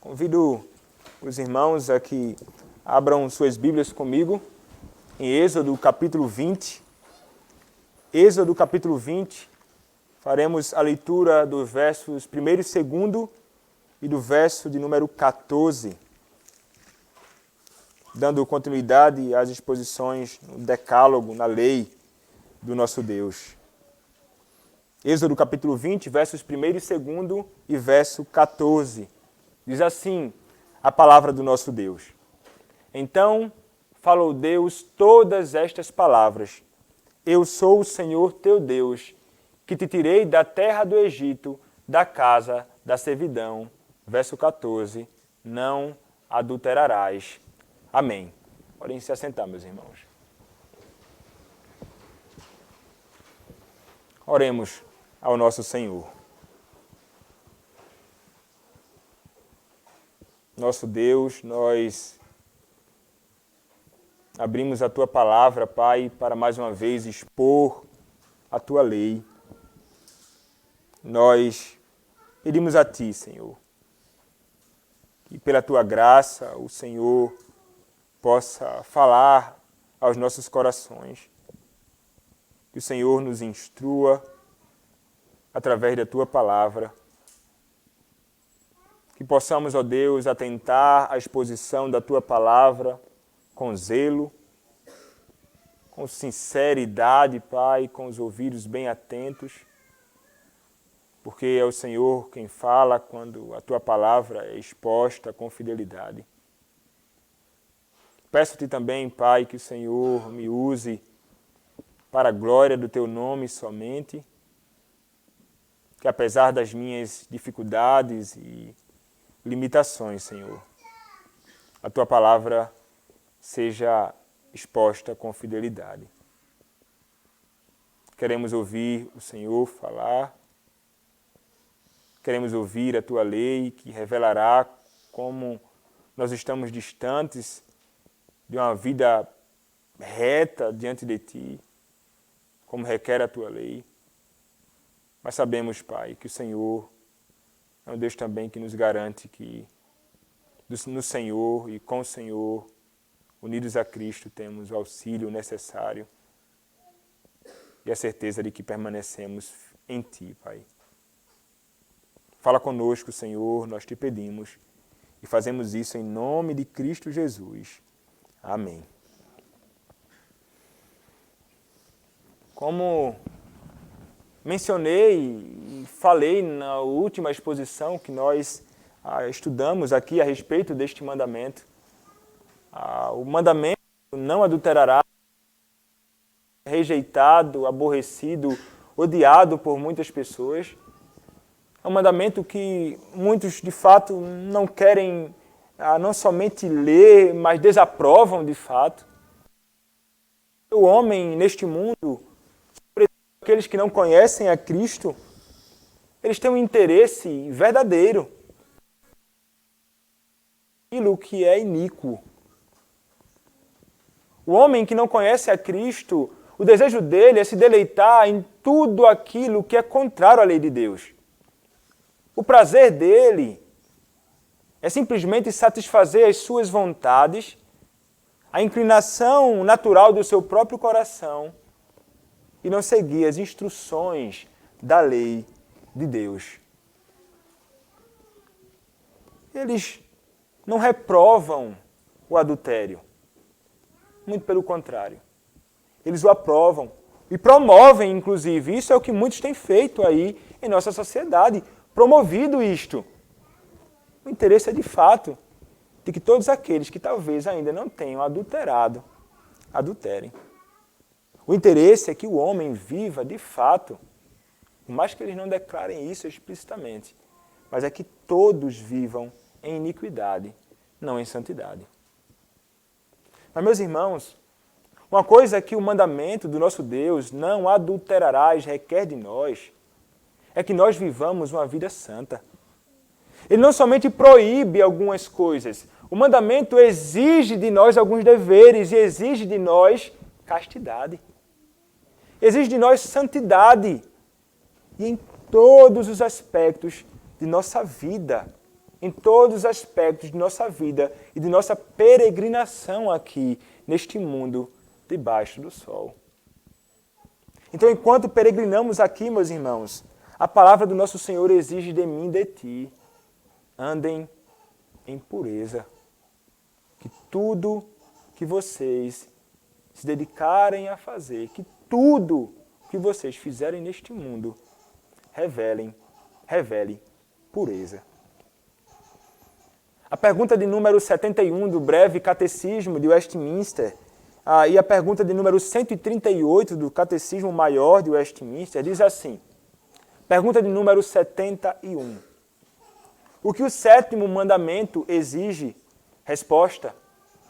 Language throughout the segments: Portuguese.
Convido os irmãos a que abram suas Bíblias comigo em Êxodo capítulo 20. Êxodo capítulo 20, faremos a leitura dos versos 1 e 2 e do verso de número 14, dando continuidade às exposições no decálogo, na lei do nosso Deus. Êxodo capítulo 20, versos 1 e 2 e verso 14. Diz assim a palavra do nosso Deus. Então falou Deus todas estas palavras. Eu sou o Senhor teu Deus, que te tirei da terra do Egito, da casa da servidão. Verso 14. Não adulterarás. Amém. Podem se assentar, meus irmãos. Oremos ao nosso Senhor. Nosso Deus, nós abrimos a Tua palavra, Pai, para mais uma vez expor a Tua lei. Nós pedimos a Ti, Senhor, que pela Tua graça o Senhor possa falar aos nossos corações. Que o Senhor nos instrua através da Tua palavra. Que possamos, ó Deus, atentar à exposição da Tua palavra com zelo, com sinceridade, Pai, com os ouvidos bem atentos, porque é o Senhor quem fala quando a Tua palavra é exposta com fidelidade. Peço-te também, Pai, que o Senhor me use para a glória do Teu nome somente, que apesar das minhas dificuldades e limitações, Senhor, a Tua palavra seja exposta com fidelidade. Queremos ouvir o Senhor falar, queremos ouvir a Tua lei que revelará como nós estamos distantes de uma vida reta diante de Ti, como requer a Tua lei. Mas sabemos, Pai, que o Senhor é um Deus também que nos garante que no Senhor e com o Senhor, unidos a Cristo, temos o auxílio necessário e a certeza de que permanecemos em Ti, Pai. Fala conosco, Senhor, nós Te pedimos e fazemos isso em nome de Cristo Jesus. Amém. Como mencionei e falei na última exposição que nós estudamos aqui a respeito deste mandamento. O mandamento não adulterará, rejeitado, aborrecido, odiado por muitas pessoas. É um mandamento que muitos, de fato, não querem não somente ler, mas desaprovam de fato. O homem neste mundo, aqueles que não conhecem a Cristo, eles têm um interesse verdadeiro naquilo que é iníquo. O homem que não conhece a Cristo, o desejo dele é se deleitar em tudo aquilo que é contrário à lei de Deus. O prazer dele é simplesmente satisfazer as suas vontades, a inclinação natural do seu próprio coração, e não seguir as instruções da lei de Deus. Eles não reprovam o adultério. Muito pelo contrário. Eles o aprovam e promovem, inclusive. Isso é o que muitos têm feito aí em nossa sociedade, promovido isto. O interesse é, de fato, de que todos aqueles que talvez ainda não tenham adulterado, adulterem. O interesse é que o homem viva de fato, por mais que eles não declarem isso explicitamente, mas é que todos vivam em iniquidade, não em santidade. Mas, meus irmãos, uma coisa que o mandamento do nosso Deus, não adulterarás, requer de nós, é que nós vivamos uma vida santa. Ele não somente proíbe algumas coisas, o mandamento exige de nós alguns deveres e exige de nós castidade. Exige de nós santidade. E em todos os aspectos de nossa vida, em todos os aspectos de nossa vida e de nossa peregrinação aqui, neste mundo, debaixo do sol. Então, enquanto peregrinamos aqui, meus irmãos, a palavra do nosso Senhor exige de mim e de ti: andem em pureza. Que tudo que vocês se dedicarem a fazer, que tudo que vocês fizerem neste mundo, revele pureza. A pergunta de número 71 do breve catecismo de Westminster e a pergunta de número 138 do Catecismo Maior de Westminster diz assim, pergunta de número 71. O que o sétimo mandamento exige? Resposta.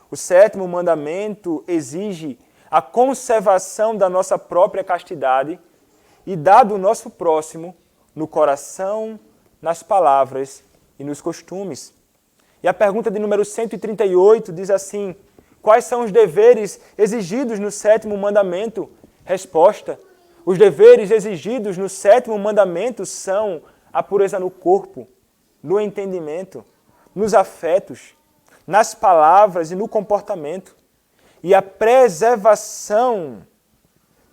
O sétimo mandamento exige a conservação da nossa própria castidade e da do nosso próximo no coração, nas palavras e nos costumes. E a pergunta de número 138 diz assim, quais são os deveres exigidos no sétimo mandamento? Resposta. Os deveres exigidos no sétimo mandamento são a pureza no corpo, no entendimento, nos afetos, nas palavras e no comportamento, e a preservação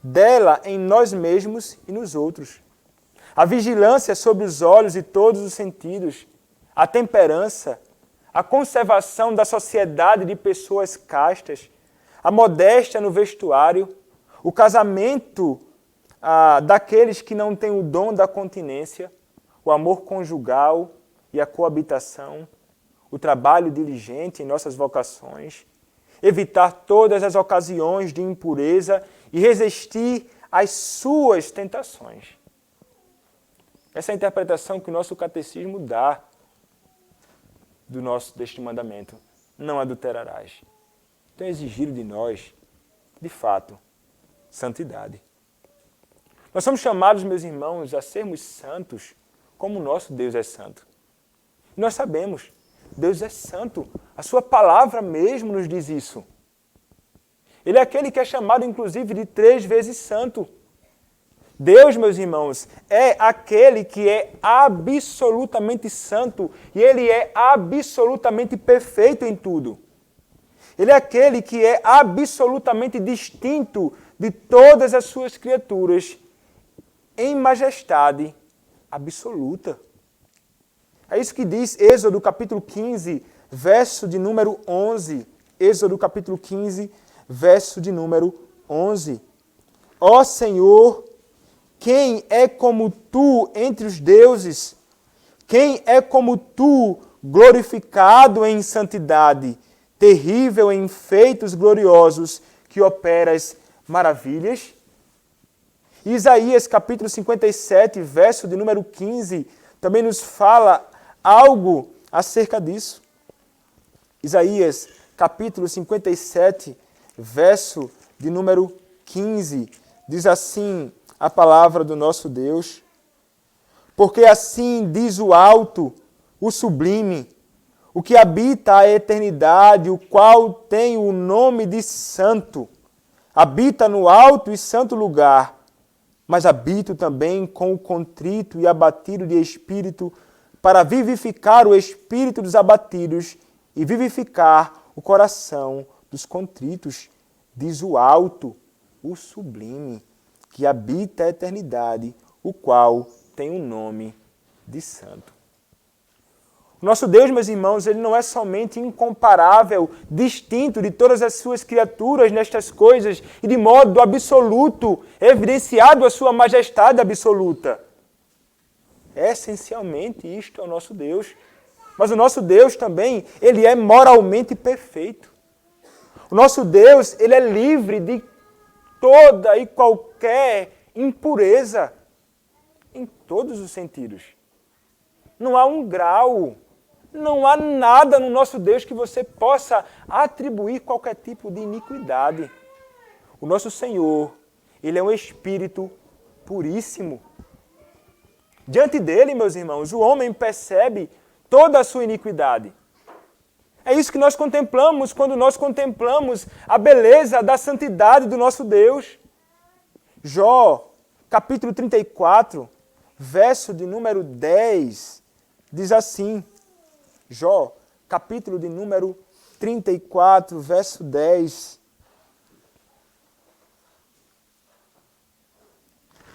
dela em nós mesmos e nos outros. A vigilância sobre os olhos e todos os sentidos, a temperança, a conservação da sociedade de pessoas castas, a modéstia no vestuário, o casamento daqueles que não têm o dom da continência, o amor conjugal e a coabitação, o trabalho diligente em nossas vocações, evitar todas as ocasiões de impureza e resistir às suas tentações. Essa é a interpretação que o nosso catecismo dá deste mandamento. Não adulterarás. Então é exigido de nós, de fato, santidade. Nós somos chamados, meus irmãos, a sermos santos como o nosso Deus é santo. E nós sabemos, Deus é santo. A sua palavra mesmo nos diz isso. Ele é aquele que é chamado, inclusive, de 3 vezes santo. Deus, meus irmãos, é aquele que é absolutamente santo e Ele é absolutamente perfeito em tudo. Ele é aquele que é absolutamente distinto de todas as suas criaturas em majestade absoluta. É isso que diz Êxodo capítulo 15, verso de número 11. Êxodo capítulo 15, verso de número 11. Ó Senhor, quem é como tu entre os deuses? Quem é como tu, glorificado em santidade, terrível em feitos gloriosos, que operas maravilhas? Isaías capítulo 57, verso de número 15, também nos fala algo acerca disso. Isaías capítulo 57, verso de número 15, diz assim a palavra do nosso Deus: porque assim diz o alto, o sublime, o que habita a eternidade, o qual tem o nome de santo, habita no alto e santo lugar, mas habito também com o contrito e abatido de espírito, para vivificar o espírito dos abatidos e vivificar o coração dos contritos, diz o alto, o sublime, que habita a eternidade, o qual tem o nome de santo. O nosso Deus, meus irmãos, ele não é somente incomparável, distinto de todas as suas criaturas nestas coisas e de modo absoluto, evidenciado a sua majestade absoluta. Essencialmente isto é o nosso Deus. Mas o nosso Deus também, ele é moralmente perfeito. O nosso Deus, ele é livre de toda e qualquer impureza, em todos os sentidos. Não há um grau, não há nada no nosso Deus que você possa atribuir qualquer tipo de iniquidade. O nosso Senhor, ele é um Espírito puríssimo. Diante dele, meus irmãos, o homem percebe toda a sua iniquidade. É isso que nós contemplamos quando nós contemplamos a beleza da santidade do nosso Deus. Jó, capítulo 34, verso de número 10, diz assim: Jó, capítulo de número 34, verso 10.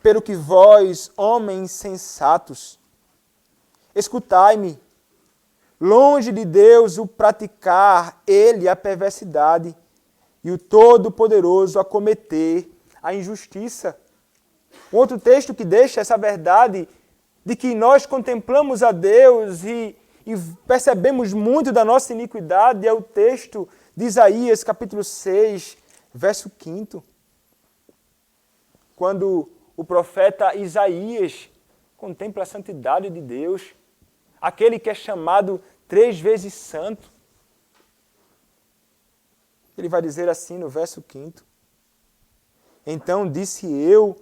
Pelo que vós, homens sensatos, escutai-me, longe de Deus o praticar ele a perversidade e o Todo-Poderoso a cometer a injustiça. Um outro texto que deixa essa verdade de que nós contemplamos a Deus e percebemos muito da nossa iniquidade é o texto de Isaías, capítulo 6, verso 5. Quando o profeta Isaías contempla a santidade de Deus, aquele que é chamado 3 vezes santo. Ele vai dizer assim no verso 5. Então disse eu,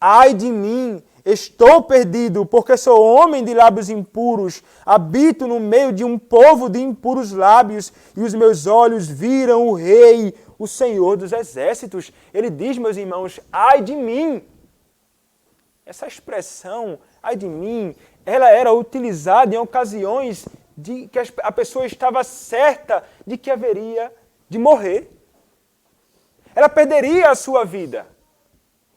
ai de mim, estou perdido, porque sou homem de lábios impuros, habito no meio de um povo de impuros lábios, e os meus olhos viram o Rei, o Senhor dos Exércitos. Ele diz, meus irmãos, ai de mim. Essa expressão, ai de mim, ela era utilizada em ocasiões de que a pessoa estava certa de que haveria de morrer. Ela perderia a sua vida.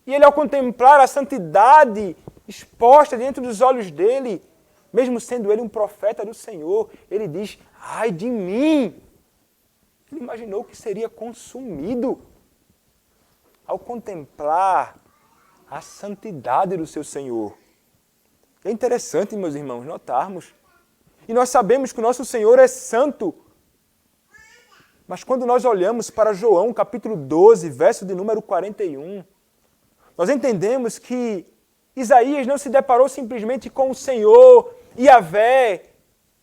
E ele, ao contemplar a santidade exposta diante dos olhos dele, mesmo sendo ele um profeta do Senhor, ele diz, ai de mim. Ele imaginou que seria consumido ao contemplar a santidade do seu Senhor. É interessante, meus irmãos, notarmos. E nós sabemos que o nosso Senhor é santo. Mas quando nós olhamos para João, capítulo 12, verso de número 41, nós entendemos que Isaías não se deparou simplesmente com o Senhor, Yahvé,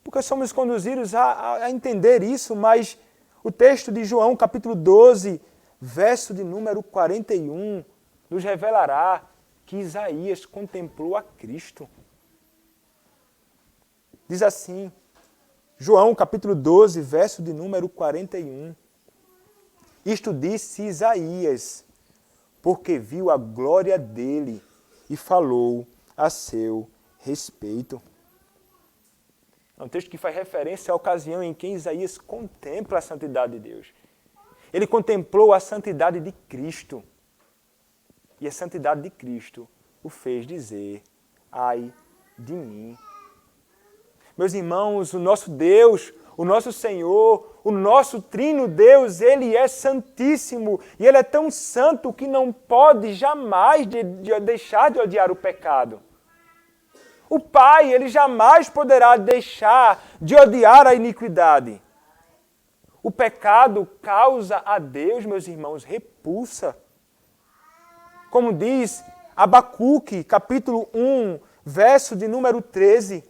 porque somos conduzidos a entender isso, mas o texto de João, capítulo 12, verso de número 41, nos revelará que Isaías contemplou a Cristo. Diz assim, João capítulo 12, verso de número 41. Isto disse Isaías, porque viu a glória dele e falou a seu respeito. É um texto que faz referência à ocasião em que Isaías contempla a santidade de Deus. Ele contemplou a santidade de Cristo. E a santidade de Cristo o fez dizer, ai de mim. Meus irmãos, o nosso Deus, o nosso Senhor, o nosso trino Deus, Ele é santíssimo. E Ele é tão santo que não pode jamais deixar de odiar o pecado. O Pai, Ele jamais poderá deixar de odiar a iniquidade. O pecado causa a Deus, meus irmãos, repulsa. Como diz Abacuque, capítulo 1, verso de número 13.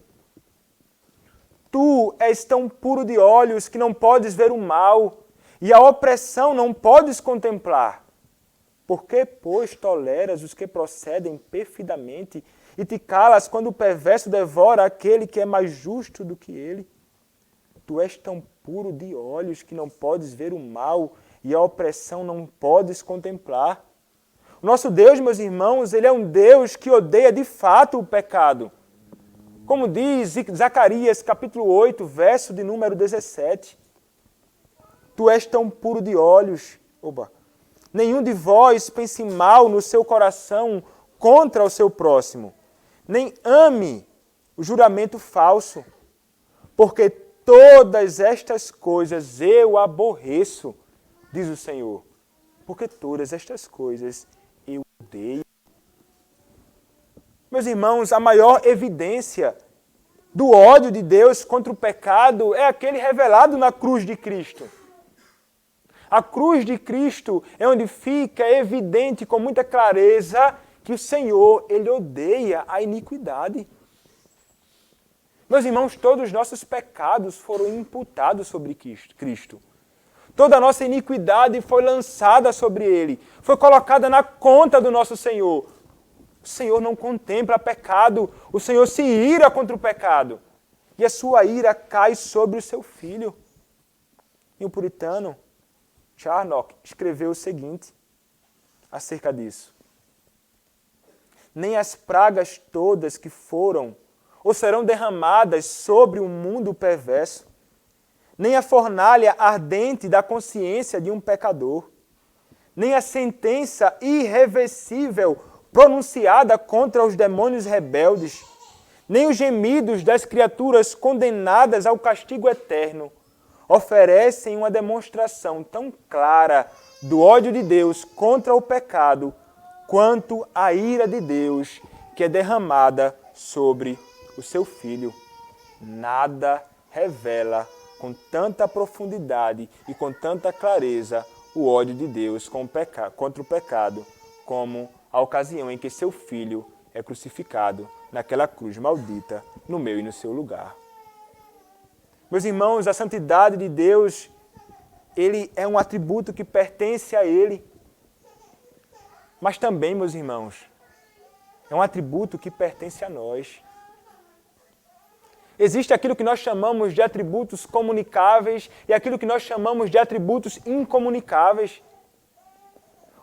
Tu és tão puro de olhos que não podes ver o mal, e a opressão não podes contemplar. Por que, pois, toleras os que procedem perfidamente e te calas quando o perverso devora aquele que é mais justo do que ele? Tu és tão puro de olhos que não podes ver o mal, e a opressão não podes contemplar. O nosso Deus, meus irmãos, Ele é um Deus que odeia de fato o pecado. Como diz Zacarias, capítulo 8, verso de número 17. Tu és tão puro de olhos, nenhum de vós pense mal no seu coração contra o seu próximo, nem ame o juramento falso, porque todas estas coisas eu aborreço, diz o Senhor, porque todas estas coisas eu odeio. Meus irmãos, a maior evidência do ódio de Deus contra o pecado é aquele revelado na cruz de Cristo. A cruz de Cristo é onde fica evidente com muita clareza que o Senhor, Ele odeia a iniquidade. Meus irmãos, todos os nossos pecados foram imputados sobre Cristo. Toda a nossa iniquidade foi lançada sobre Ele, foi colocada na conta do nosso Senhor. O Senhor não contempla pecado, o Senhor se ira contra o pecado. E a sua ira cai sobre o seu Filho. E o puritano Charnock escreveu o seguinte acerca disso. Nem as pragas todas que foram ou serão derramadas sobre o mundo perverso nem a fornalha ardente da consciência de um pecador, nem a sentença irreversível pronunciada contra os demônios rebeldes, nem os gemidos das criaturas condenadas ao castigo eterno oferecem uma demonstração tão clara do ódio de Deus contra o pecado quanto a ira de Deus que é derramada sobre o seu Filho. Nada revela com tanta profundidade e com tanta clareza o ódio de Deus contra o pecado como a ocasião em que seu Filho é crucificado naquela cruz maldita no meu e no seu lugar. Meus irmãos, a santidade de Deus, ele é um atributo que pertence a Ele. Mas também, meus irmãos, é um atributo que pertence a nós. Existe aquilo que nós chamamos de atributos comunicáveis e aquilo que nós chamamos de atributos incomunicáveis.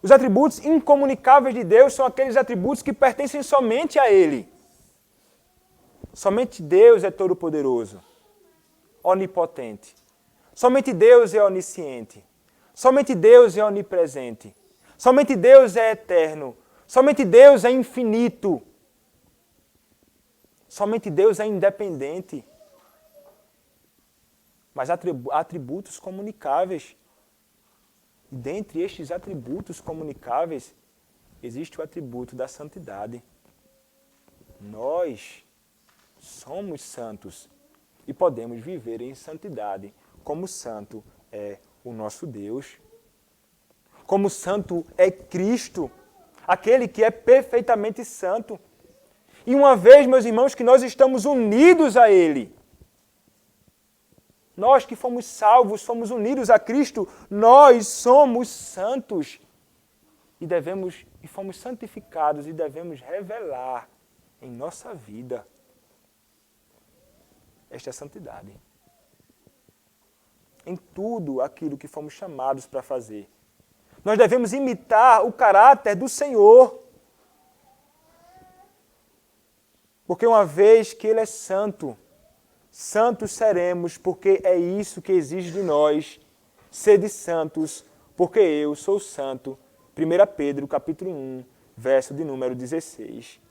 Os atributos incomunicáveis de Deus são aqueles atributos que pertencem somente a Ele. Somente Deus é todo-poderoso, onipotente. Somente Deus é onisciente. Somente Deus é onipresente. Somente Deus é eterno. Somente Deus é infinito. Somente Deus é independente. Mas atributos comunicáveis. E dentre estes atributos comunicáveis, existe o atributo da santidade. Nós somos santos e podemos viver em santidade, como santo é o nosso Deus. Como santo é Cristo, aquele que é perfeitamente santo. E uma vez, meus irmãos, que nós estamos unidos a Ele, nós que fomos salvos, fomos unidos a Cristo, nós somos santos e fomos santificados e devemos revelar em nossa vida esta santidade. Em tudo aquilo que fomos chamados para fazer. Nós devemos imitar o caráter do Senhor. Porque uma vez que Ele é santo, santos seremos, porque é isso que exige de nós. Sede santos, porque eu sou santo. 1 Pedro, capítulo 1, verso de número 16.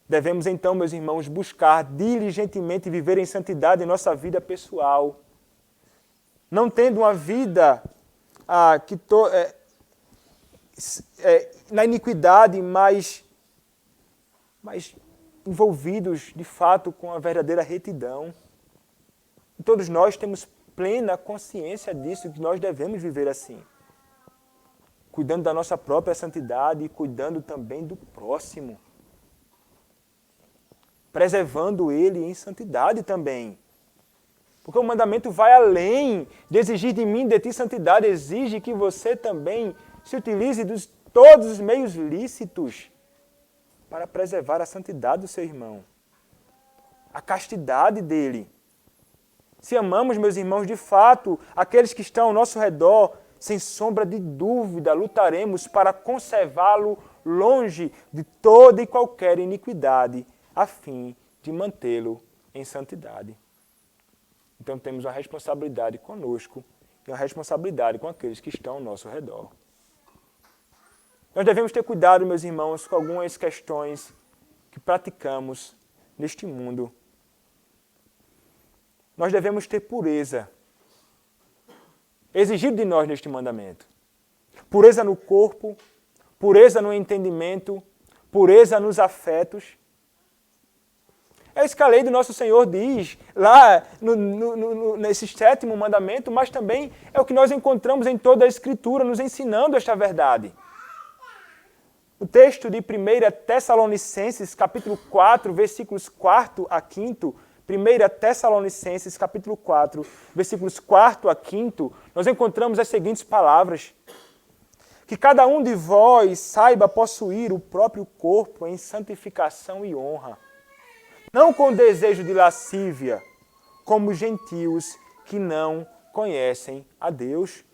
Devemos então, meus irmãos, buscar diligentemente viver em santidade em nossa vida pessoal. Não tendo uma vida na iniquidade, mas envolvidos, de fato, com a verdadeira retidão. E todos nós temos plena consciência disso, que nós devemos viver assim. Cuidando da nossa própria santidade e cuidando também do próximo. Preservando ele em santidade também. Porque o mandamento vai além de exigir de mim, de ti, santidade. Exige que você também se utilize de todos os meios lícitos para preservar a santidade do seu irmão. A castidade dele. Se amamos, meus irmãos, de fato, aqueles que estão ao nosso redor, sem sombra de dúvida, lutaremos para conservá-lo longe de toda e qualquer iniquidade, a fim de mantê-lo em santidade. Então temos uma responsabilidade conosco e uma responsabilidade com aqueles que estão ao nosso redor. Nós devemos ter cuidado, meus irmãos, com algumas questões que praticamos neste mundo. Nós devemos ter pureza, exigido de nós neste mandamento. Pureza no corpo, pureza no entendimento, pureza nos afetos. É isso que a lei do nosso Senhor diz lá nesse 7º mandamento, mas também é o que nós encontramos em toda a Escritura, nos ensinando esta verdade. O texto de 1 Tessalonicenses, capítulo 4, versículos 4 a 5, 1 Tessalonicenses, capítulo 4, versículos 4 a 5, nós encontramos as seguintes palavras. Que cada um de vós saiba possuir o próprio corpo em santificação e honra, não com desejo de lascívia, como gentios que não conhecem a Deus.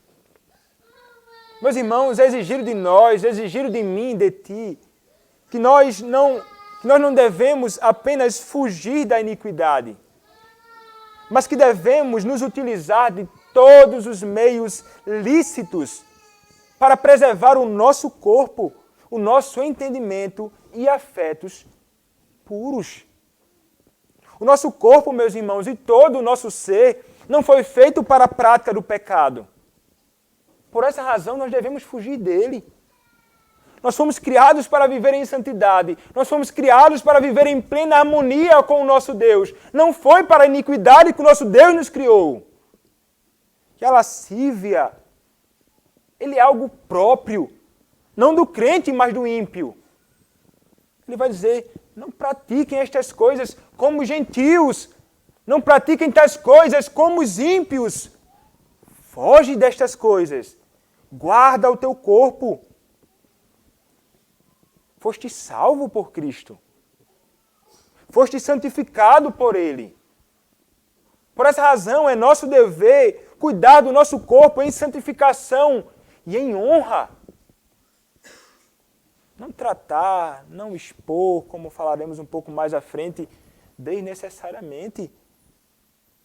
Meus irmãos, é exigido de nós, é exigido de mim, de ti, que nós não devemos apenas fugir da iniquidade, mas que devemos nos utilizar de todos os meios lícitos para preservar o nosso corpo, o nosso entendimento e afetos puros. O nosso corpo, meus irmãos, e todo o nosso ser não foi feito para a prática do pecado. Por essa razão, nós devemos fugir dele. Nós fomos criados para viver em santidade. Nós fomos criados para viver em plena harmonia com o nosso Deus. Não foi para a iniquidade que o nosso Deus nos criou. E a lascívia, ele é algo próprio, não do crente, mas do ímpio. Ele vai dizer, não pratiquem estas coisas como os gentios. Não pratiquem tais coisas como os ímpios. Foge destas coisas. Guarda o teu corpo. Foste salvo por Cristo. Foste santificado por Ele. Por essa razão é nosso dever cuidar do nosso corpo em santificação e em honra. Não tratar, não expor, como falaremos um pouco mais à frente, desnecessariamente.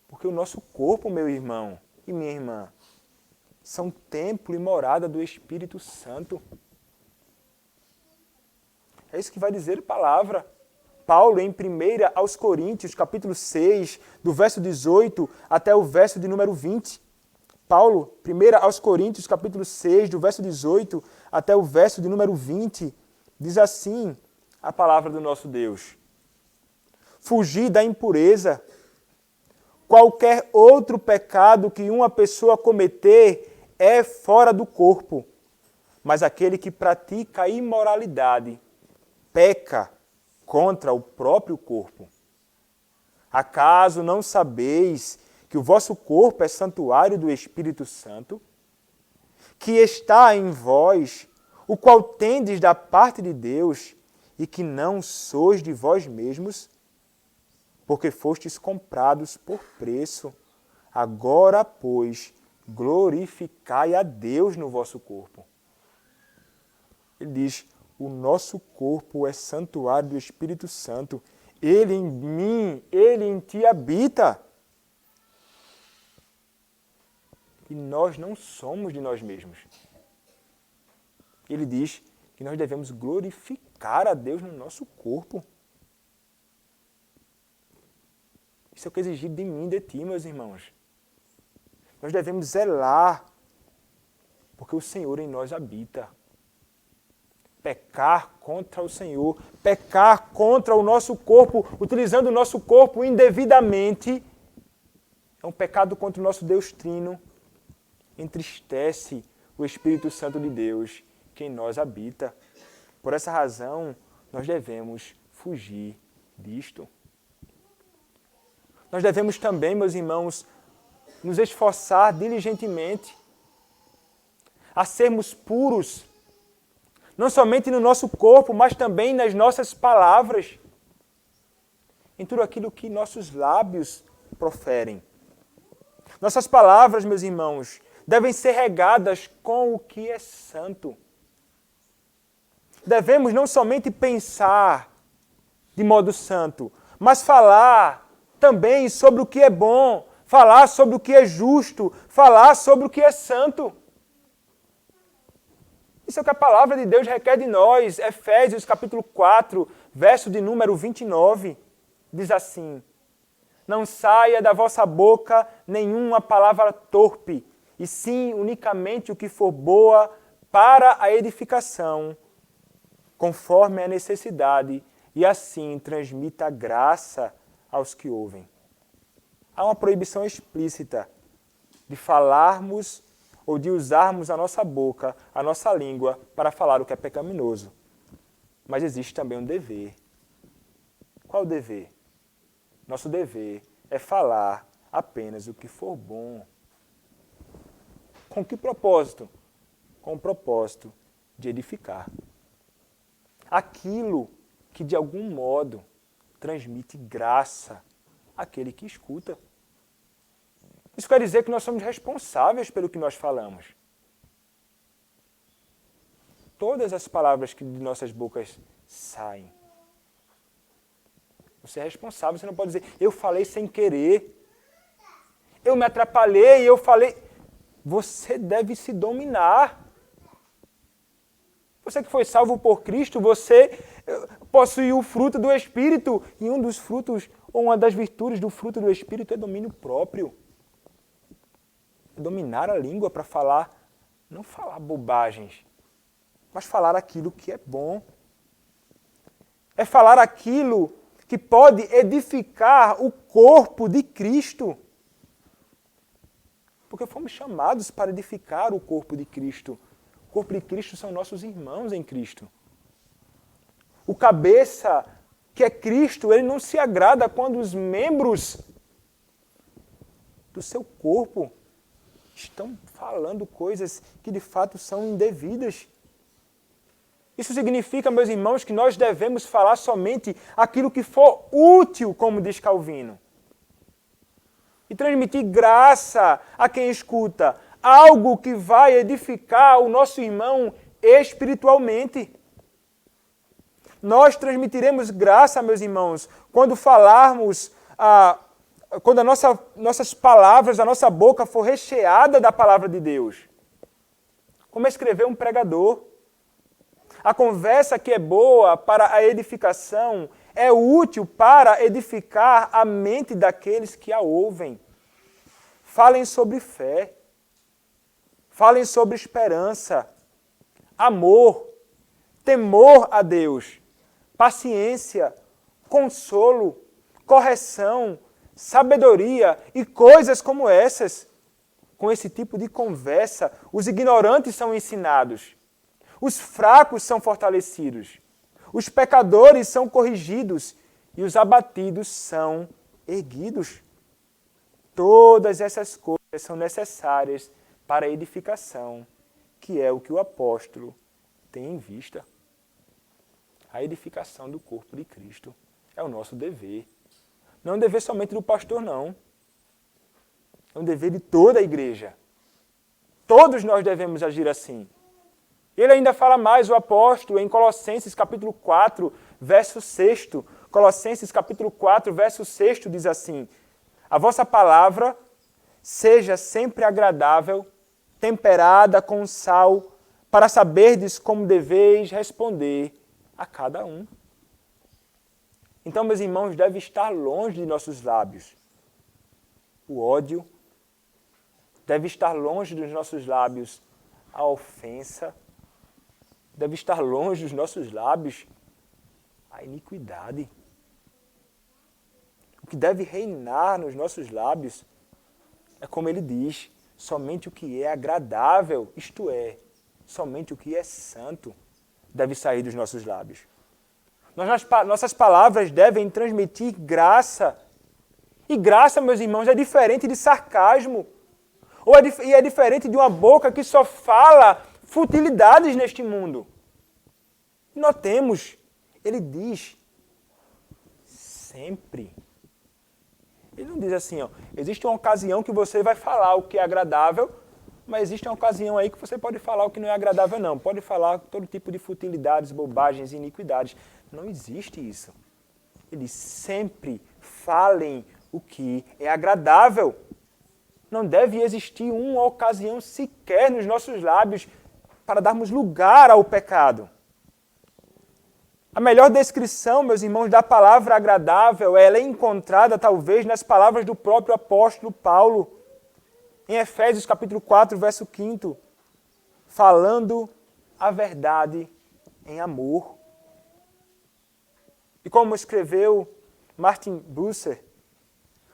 Porque o nosso corpo, meu irmão e minha irmã, são templo e morada do Espírito Santo. É isso que vai dizer a palavra. Paulo, em 1 aos Coríntios, capítulo 6, do verso 18 até o verso de número 20. Paulo, 1 aos Coríntios, capítulo 6, do verso 18 até o verso de número 20, diz assim a palavra do nosso Deus. Fugir da impureza. Qualquer outro pecado que uma pessoa cometer é fora do corpo, mas aquele que pratica a imoralidade peca contra o próprio corpo. Acaso não sabeis que o vosso corpo é santuário do Espírito Santo, que está em vós, o qual tendes da parte de Deus, e que não sois de vós mesmos, porque fostes comprados por preço. Agora, pois, glorificai a Deus no vosso corpo. Ele diz, o nosso corpo é santuário do Espírito Santo. Ele em mim, ele em ti habita. E nós não somos de nós mesmos. Ele diz que nós devemos glorificar a Deus no nosso corpo. Isso é o que é exigido de mim e de ti, meus irmãos. Nós devemos zelar, porque o Senhor em nós habita. Pecar contra o Senhor, pecar contra o nosso corpo, utilizando o nosso corpo indevidamente, é um pecado contra o nosso Deus Trino, entristece o Espírito Santo de Deus que em nós habita. Por essa razão, nós devemos fugir disto. Nós devemos também, meus irmãos, nos esforçar diligentemente a sermos puros, não somente no nosso corpo, mas também nas nossas palavras, em tudo aquilo que nossos lábios proferem. Nossas palavras, meus irmãos, devem ser regadas com o que é santo. Devemos não somente pensar de modo santo, mas falar também sobre o que é bom, falar sobre o que é justo, falar sobre o que é santo. Isso é o que a palavra de Deus requer de nós. Efésios capítulo 4, verso de número 29, diz assim, não saia da vossa boca nenhuma palavra torpe, e sim unicamente o que for boa para a edificação, conforme a necessidade, e assim transmita graça aos que ouvem. Há uma proibição explícita de falarmos ou de usarmos a nossa boca, a nossa língua, para falar o que é pecaminoso. Mas existe também um dever. Qual o dever? Nosso dever é falar apenas o que for bom. Com que propósito? Com o propósito de edificar. Aquilo que de algum modo transmite graça àquele que escuta. Isso quer dizer que nós somos responsáveis pelo que nós falamos. Todas as palavras que de nossas bocas saem. Você é responsável, você não pode dizer, eu falei sem querer. me atrapalhei, eu falei. Você deve se dominar. Você que foi salvo por Cristo, você possui o fruto do Espírito. E um dos frutos, ou uma das virtudes do fruto do Espírito é domínio próprio. É dominar a língua para falar, não falar bobagens, mas falar aquilo que é bom. É falar aquilo que pode edificar o corpo de Cristo. Porque fomos chamados para edificar o corpo de Cristo. O corpo de Cristo são nossos irmãos em Cristo. O cabeça, que é Cristo, ele não se agrada quando os membros do seu corpo estão falando coisas que de fato são indevidas. Isso significa, meus irmãos, que nós devemos falar somente aquilo que for útil, como diz Calvino. E transmitir graça a quem escuta, algo que vai edificar o nosso irmão espiritualmente. Nós transmitiremos graça, meus irmãos, quando falarmos, quando nossas palavras, a nossa boca for recheada da palavra de Deus. Como escreveu um pregador. A conversa que é boa para a edificação é útil para edificar a mente daqueles que a ouvem. Falem sobre fé. Falem sobre esperança, amor, temor a Deus, paciência, consolo, correção, sabedoria e coisas como essas. Com esse tipo de conversa, os ignorantes são ensinados. Os fracos são fortalecidos, os pecadores são corrigidos e os abatidos são erguidos. Todas essas coisas são necessárias para a edificação, que é o que o apóstolo tem em vista. A edificação do corpo de Cristo é o nosso dever. Não é um dever somente do pastor, não. É um dever de toda a igreja. Todos nós devemos agir assim. Ele ainda fala mais, o apóstolo, em Colossenses capítulo 4, verso 6. Colossenses capítulo 4, verso 6 diz assim: a vossa palavra seja sempre agradável, temperada com sal, para saberdes como deveis responder a cada um. Então, meus irmãos, deve estar longe de nossos lábios o ódio, deve estar longe dos nossos lábios a ofensa, deve estar longe dos nossos lábios a iniquidade. O que deve reinar nos nossos lábios é como ele diz, somente o que é agradável, isto é, somente o que é santo, deve sair dos nossos lábios. Nossas palavras devem transmitir graça. E graça, meus irmãos, é diferente de sarcasmo. E é diferente de uma boca que só fala futilidades neste mundo. Notemos, ele diz sempre. Ele não diz assim, existe uma ocasião que você vai falar o que é agradável, mas existe uma ocasião aí que você pode falar o que não é agradável, não. Pode falar todo tipo de futilidades, bobagens, iniquidades. Não existe isso. Ele diz, sempre falem o que é agradável. Não deve existir uma ocasião sequer nos nossos lábios para darmos lugar ao pecado. A melhor descrição, meus irmãos, da palavra agradável, ela é encontrada talvez nas palavras do próprio apóstolo Paulo, em Efésios capítulo 4, verso 5, falando a verdade em amor. E como escreveu Martin Bucer,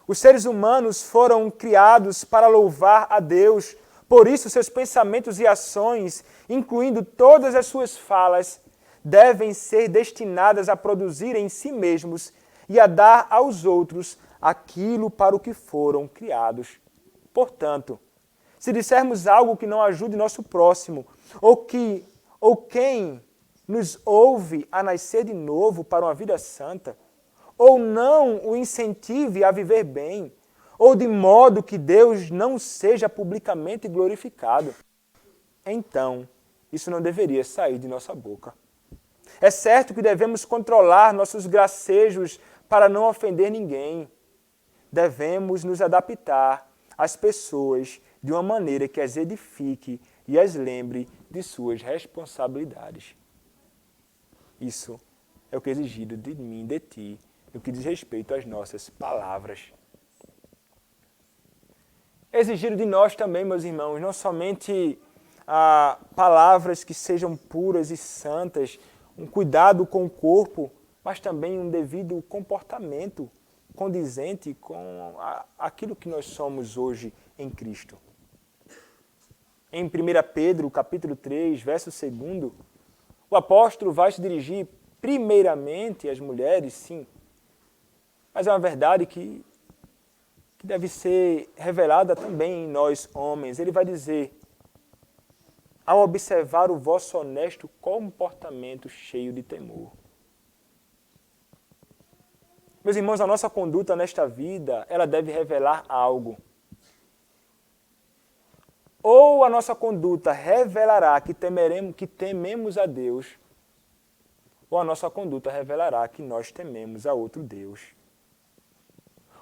os seres humanos foram criados para louvar a Deus, por isso seus pensamentos e ações, incluindo todas as suas falas, devem ser destinadas a produzir em si mesmos e a dar aos outros aquilo para o que foram criados. Portanto, se dissermos algo que não ajude nosso próximo, ou quem nos ouve a nascer de novo para uma vida santa, ou não o incentive a viver bem, ou de modo que Deus não seja publicamente glorificado, então isso não deveria sair de nossa boca. É certo que devemos controlar nossos gracejos para não ofender ninguém. Devemos nos adaptar as pessoas de uma maneira que as edifique e as lembre de suas responsabilidades. Isso é o que é exigido de mim, de ti, no que diz respeito às nossas palavras. É exigido de nós também, meus irmãos, não somente palavras que sejam puras e santas, um cuidado com o corpo, mas também um devido comportamento condizente com aquilo que nós somos hoje em Cristo. Em 1 Pedro, capítulo 3, verso 2, o apóstolo vai se dirigir primeiramente às mulheres, sim, mas é uma verdade que deve ser revelada também em nós, homens. Ele vai dizer: ao observar o vosso honesto comportamento cheio de temor. Meus irmãos, a nossa conduta nesta vida, ela deve revelar algo. Ou a nossa conduta revelará que tememos a Deus, ou a nossa conduta revelará que nós tememos a outro Deus.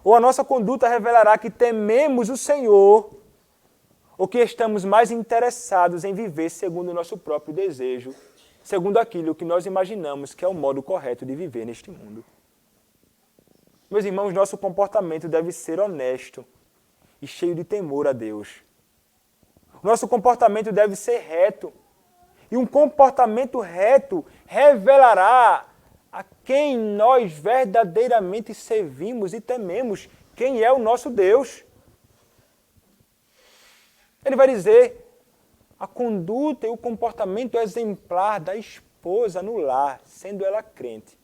Ou a nossa conduta revelará que tememos o Senhor, ou que estamos mais interessados em viver segundo o nosso próprio desejo, segundo aquilo que nós imaginamos que é o modo correto de viver neste mundo. Meus irmãos, nosso comportamento deve ser honesto e cheio de temor a Deus. Nosso comportamento deve ser reto. E um comportamento reto revelará a quem nós verdadeiramente servimos e tememos, quem é o nosso Deus. Ele vai dizer: a conduta e o comportamento exemplar da esposa no lar, sendo ela crente,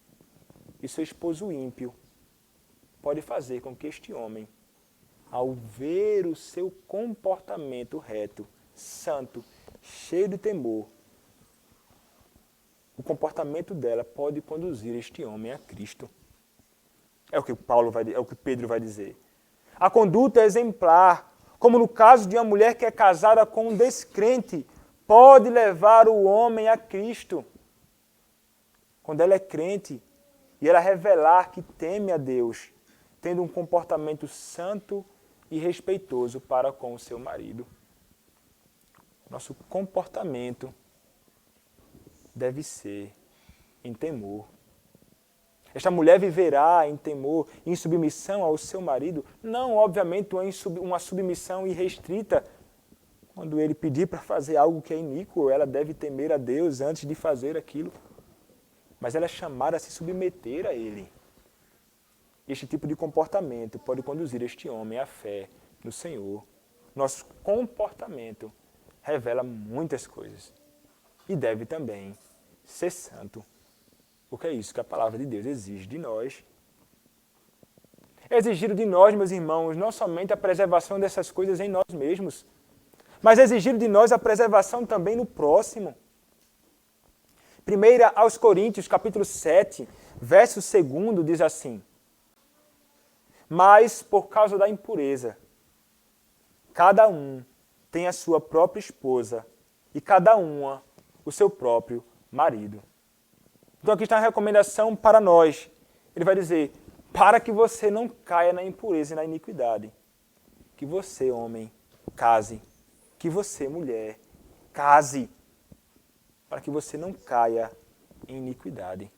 e seu esposo ímpio, pode fazer com que este homem, ao ver o seu comportamento reto, santo, cheio de temor, o comportamento dela pode conduzir este homem a Cristo. É o que Pedro vai dizer. A conduta exemplar, como no caso de uma mulher que é casada com um descrente, pode levar o homem a Cristo. Quando ela é crente e ela revelar que teme a Deus, tendo um comportamento santo e respeitoso para com o seu marido. Nosso comportamento deve ser em temor. Esta mulher viverá em temor, em submissão ao seu marido, não, obviamente, uma submissão irrestrita. Quando ele pedir para fazer algo que é iníquo, ela deve temer a Deus antes de fazer aquilo. Mas ela é chamada a se submeter a ele. Este tipo de comportamento pode conduzir este homem à fé no Senhor. Nosso comportamento revela muitas coisas. E deve também ser santo. Porque é isso que a palavra de Deus exige de nós. É exigido de nós, meus irmãos, não somente a preservação dessas coisas em nós mesmos, mas é exigido de nós a preservação também no próximo. 1 aos Coríntios, capítulo 7, verso 2, diz assim: mas por causa da impureza, cada um tem a sua própria esposa e cada uma o seu próprio marido. Então aqui está a recomendação para nós. Ele vai dizer: para que você não caia na impureza e na iniquidade, que você, homem, case, que você, mulher, case, para que você não caia em iniquidade.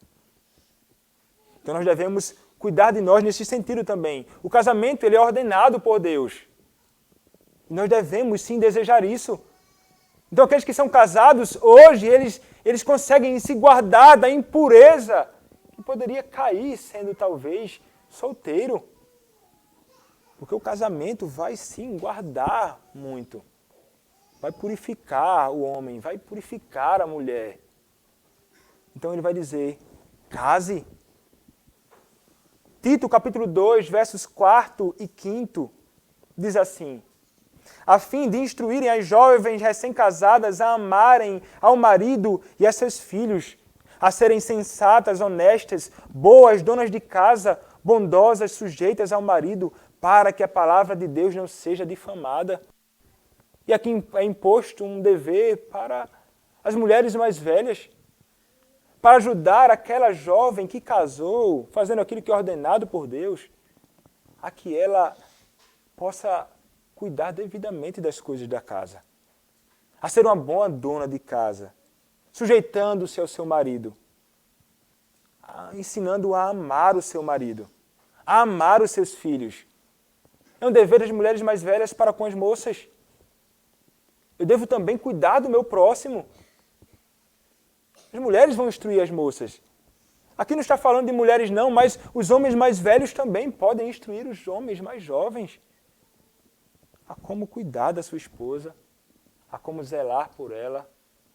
Então nós devemos cuidar de nós nesse sentido também. O casamento, ele é ordenado por Deus. Nós devemos sim desejar isso. Então aqueles que são casados hoje, eles conseguem se guardar da impureza que poderia cair sendo talvez solteiro. Porque o casamento vai sim guardar muito. Vai purificar o homem, vai purificar a mulher. Então ele vai dizer: case. Tito, capítulo 2, versos 4 e 5, diz assim: a fim de instruírem as jovens recém-casadas a amarem ao marido e a seus filhos, a serem sensatas, honestas, boas, donas de casa, bondosas, sujeitas ao marido, para que a palavra de Deus não seja difamada. E aqui é imposto um dever para as mulheres mais velhas, para ajudar aquela jovem que casou, fazendo aquilo que é ordenado por Deus, a que ela possa cuidar devidamente das coisas da casa, a ser uma boa dona de casa, sujeitando-se ao seu marido, ensinando a amar o seu marido, a amar os seus filhos. É um dever das mulheres mais velhas para com as moças. Eu devo também cuidar do meu próximo. As mulheres vão instruir as moças. Aqui não está falando de mulheres não, mas os homens mais velhos também podem instruir os homens mais jovens a como cuidar da sua esposa, a como zelar por ela,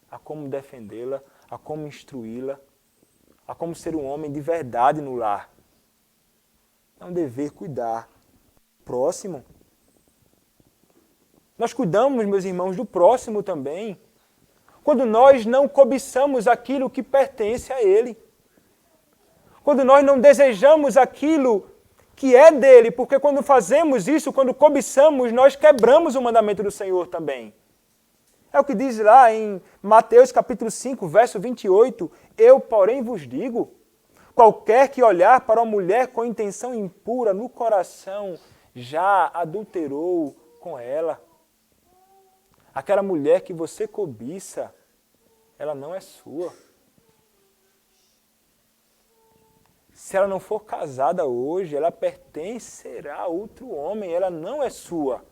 a como defendê-la, a como instruí-la, a como ser um homem de verdade no lar. É um dever cuidar do próximo. Nós cuidamos, meus irmãos, do próximo também, quando nós não cobiçamos aquilo que pertence a ele. Quando nós não desejamos aquilo que é dele, porque quando fazemos isso, quando cobiçamos, nós quebramos o mandamento do Senhor também. É o que diz lá em Mateus capítulo 5, verso 28, eu, porém, vos digo, qualquer que olhar para uma mulher com intenção impura no coração, já adulterou com ela. Aquela mulher que você cobiça, ela não é sua. Se ela não for casada hoje, ela pertencerá a outro homem, ela não é sua.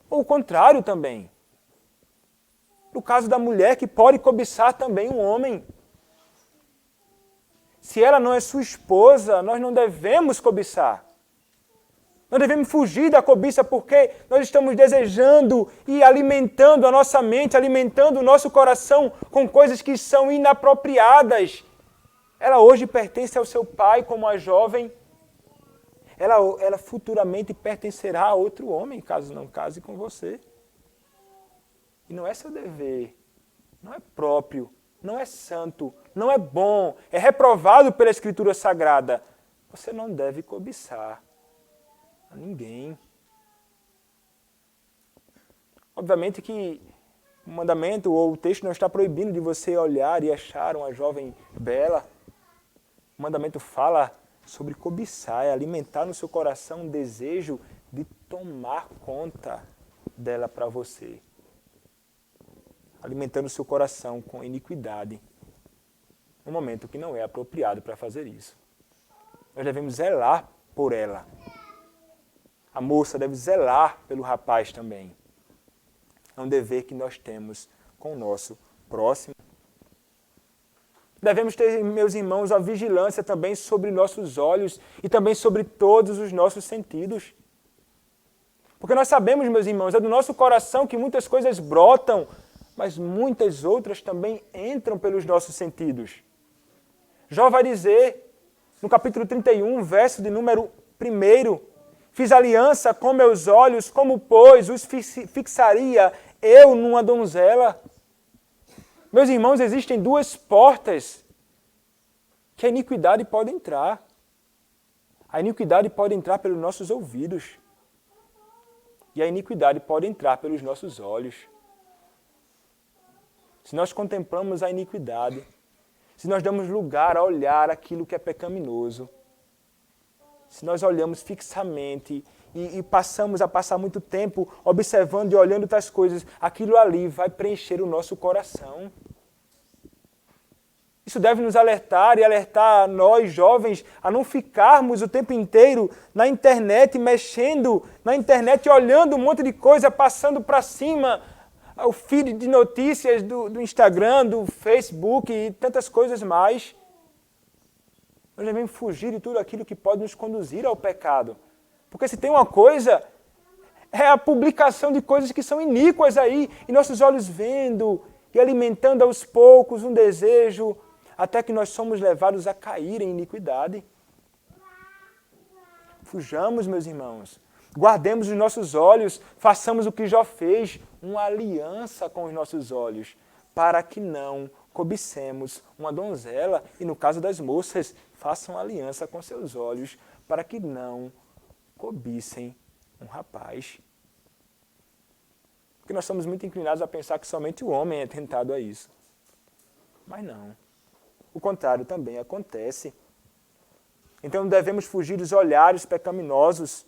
Ou o contrário também. No caso da mulher que pode cobiçar também um homem. Se ela não é sua esposa, nós não devemos cobiçar. Nós devemos fugir da cobiça porque nós estamos desejando e alimentando a nossa mente, alimentando o nosso coração com coisas que são inapropriadas. Ela hoje pertence ao seu pai como a jovem. Ela futuramente pertencerá a outro homem, caso não case com você. E não é seu dever, não é próprio, não é santo, não é bom, é reprovado pela Escritura Sagrada. Você não deve cobiçar a ninguém. Obviamente que o mandamento ou o texto não está proibindo de você olhar e achar uma jovem bela. O mandamento fala sobre cobiçar, é alimentar no seu coração um desejo de tomar conta dela para você. Alimentando o seu coração com iniquidade, no momento que não é apropriado para fazer isso. Nós devemos zelar por ela. A moça deve zelar pelo rapaz também. É um dever que nós temos com o nosso próximo. Devemos ter, meus irmãos, a vigilância também sobre nossos olhos e também sobre todos os nossos sentidos. Porque nós sabemos, meus irmãos, é do nosso coração que muitas coisas brotam, mas muitas outras também entram pelos nossos sentidos. Jó vai dizer, no capítulo 31, verso de número 1, fiz aliança com meus olhos, como, pois, os fixaria eu numa donzela. Meus irmãos, existem duas portas que a iniquidade pode entrar. A iniquidade pode entrar pelos nossos ouvidos. E a iniquidade pode entrar pelos nossos olhos. Se nós contemplamos a iniquidade, se nós damos lugar a olhar aquilo que é pecaminoso, se nós olhamos fixamente e passamos a passar muito tempo observando e olhando tais coisas, aquilo ali vai preencher o nosso coração. Isso deve nos alertar e alertar nós, jovens, a não ficarmos o tempo inteiro na internet, mexendo na internet, olhando um monte de coisa, passando para cima o feed de notícias do Instagram, do Facebook e tantas coisas mais. Nós devemos fugir de tudo aquilo que pode nos conduzir ao pecado. Porque se tem uma coisa, é a publicação de coisas que são iníquas aí, e nossos olhos vendo e alimentando aos poucos um desejo, até que nós somos levados a cair em iniquidade. Fujamos, meus irmãos. Guardemos os nossos olhos, façamos o que Jó fez, uma aliança com os nossos olhos, para que não cobicemos uma donzela, e no caso das moças, façam aliança com seus olhos, para que não cobicem um rapaz. Porque nós somos muito inclinados a pensar que somente o homem é tentado a isso. Mas não. O contrário também acontece. Então devemos fugir dos olhares pecaminosos.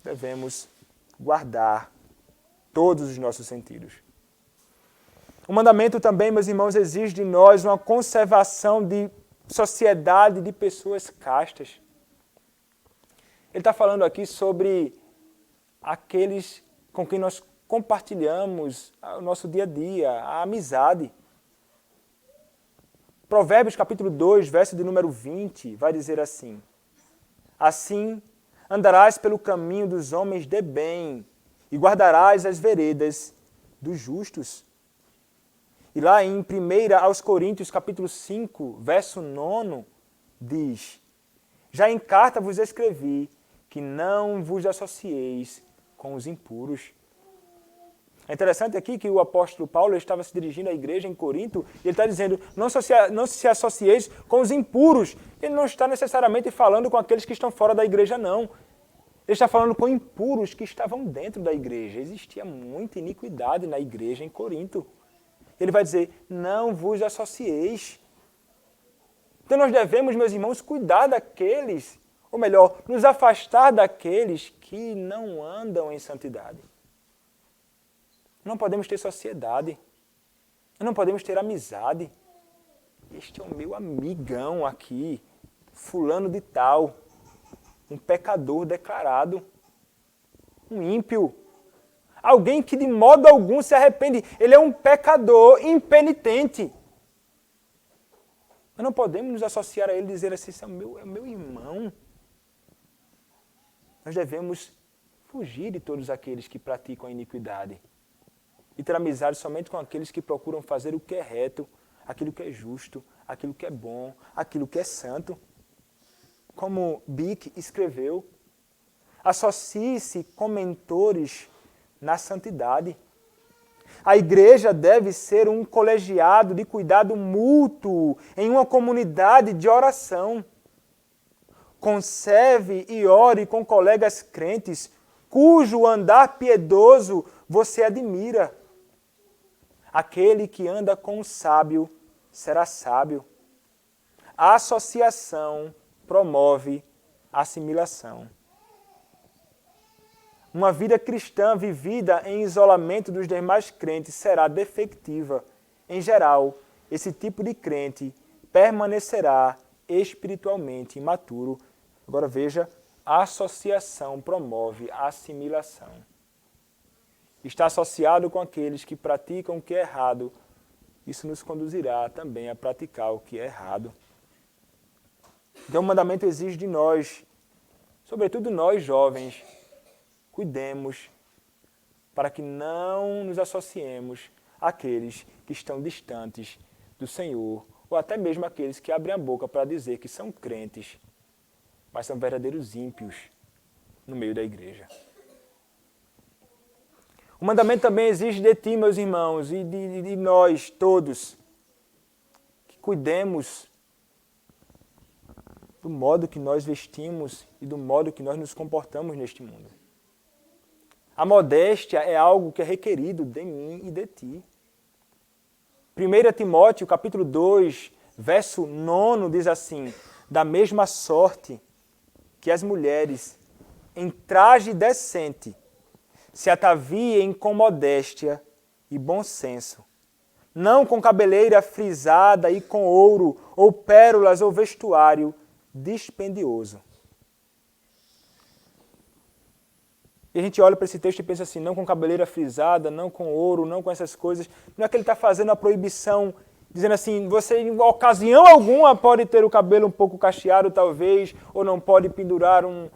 devemos guardar todos os nossos sentidos. O mandamento também, meus irmãos, exige de nós uma conservação de sociedade de pessoas castas. Ele está falando aqui sobre aqueles com quem nós compartilhamos o nosso dia a dia, a amizade. Provérbios capítulo 2, verso de número 20, vai dizer assim: assim andarás pelo caminho dos homens de bem e guardarás as veredas dos justos. E lá em 1 aos Coríntios capítulo 5, verso 9, diz: já em carta vos escrevi que não vos associeis com os impuros. É interessante aqui que o apóstolo Paulo estava se dirigindo à igreja em Corinto e ele está dizendo, não se associeis com os impuros. Ele não está necessariamente falando com aqueles que estão fora da igreja, não. Ele está falando com impuros que estavam dentro da igreja. Existia muita iniquidade na igreja em Corinto. Ele vai dizer, não vos associeis. Então nós devemos, meus irmãos, cuidar daqueles, ou melhor, nos afastar daqueles que não andam em santidade. Não podemos ter sociedade. Não podemos ter amizade. Este é o meu amigão aqui, fulano de tal, um pecador declarado, um ímpio, alguém que de modo algum se arrepende. Ele é um pecador impenitente. Nós não podemos nos associar a ele e dizer assim, esse é o meu irmão. Nós devemos fugir de todos aqueles que praticam a iniquidade e ter amizade somente com aqueles que procuram fazer o que é reto, aquilo que é justo, aquilo que é bom, aquilo que é santo. Como Bick escreveu, associe-se com mentores na santidade. A igreja deve ser um colegiado de cuidado mútuo em uma comunidade de oração. Conserve e ore com colegas crentes, cujo andar piedoso você admira. Aquele que anda com o sábio será sábio. A associação promove a assimilação. Uma vida cristã vivida em isolamento dos demais crentes será defectiva. Em geral, esse tipo de crente permanecerá espiritualmente imaturo. Agora veja, a associação promove a assimilação. Está associado com aqueles que praticam o que é errado, isso nos conduzirá também a praticar o que é errado. Então o mandamento exige de nós, sobretudo nós jovens, cuidemos para que não nos associemos àqueles que estão distantes do Senhor, ou até mesmo aqueles que abrem a boca para dizer que são crentes, mas são verdadeiros ímpios no meio da igreja. O mandamento também exige de ti, meus irmãos, e de nós todos, que cuidemos do modo que nós vestimos e do modo que nós nos comportamos neste mundo. A modéstia é algo que é requerido de mim e de ti. 1 Timóteo, capítulo 2, verso 9, diz assim, da mesma sorte que as mulheres, em traje decente, se ataviem com modéstia e bom senso, não com cabeleira frisada e com ouro, ou pérolas, ou vestuário dispendioso. E a gente olha para esse texto e pensa assim, não com cabeleira frisada, não com ouro, não com essas coisas. Não é que ele está fazendo a proibição, dizendo assim, você em ocasião alguma pode ter o cabelo um pouco cacheado talvez, ou não pode pendurar um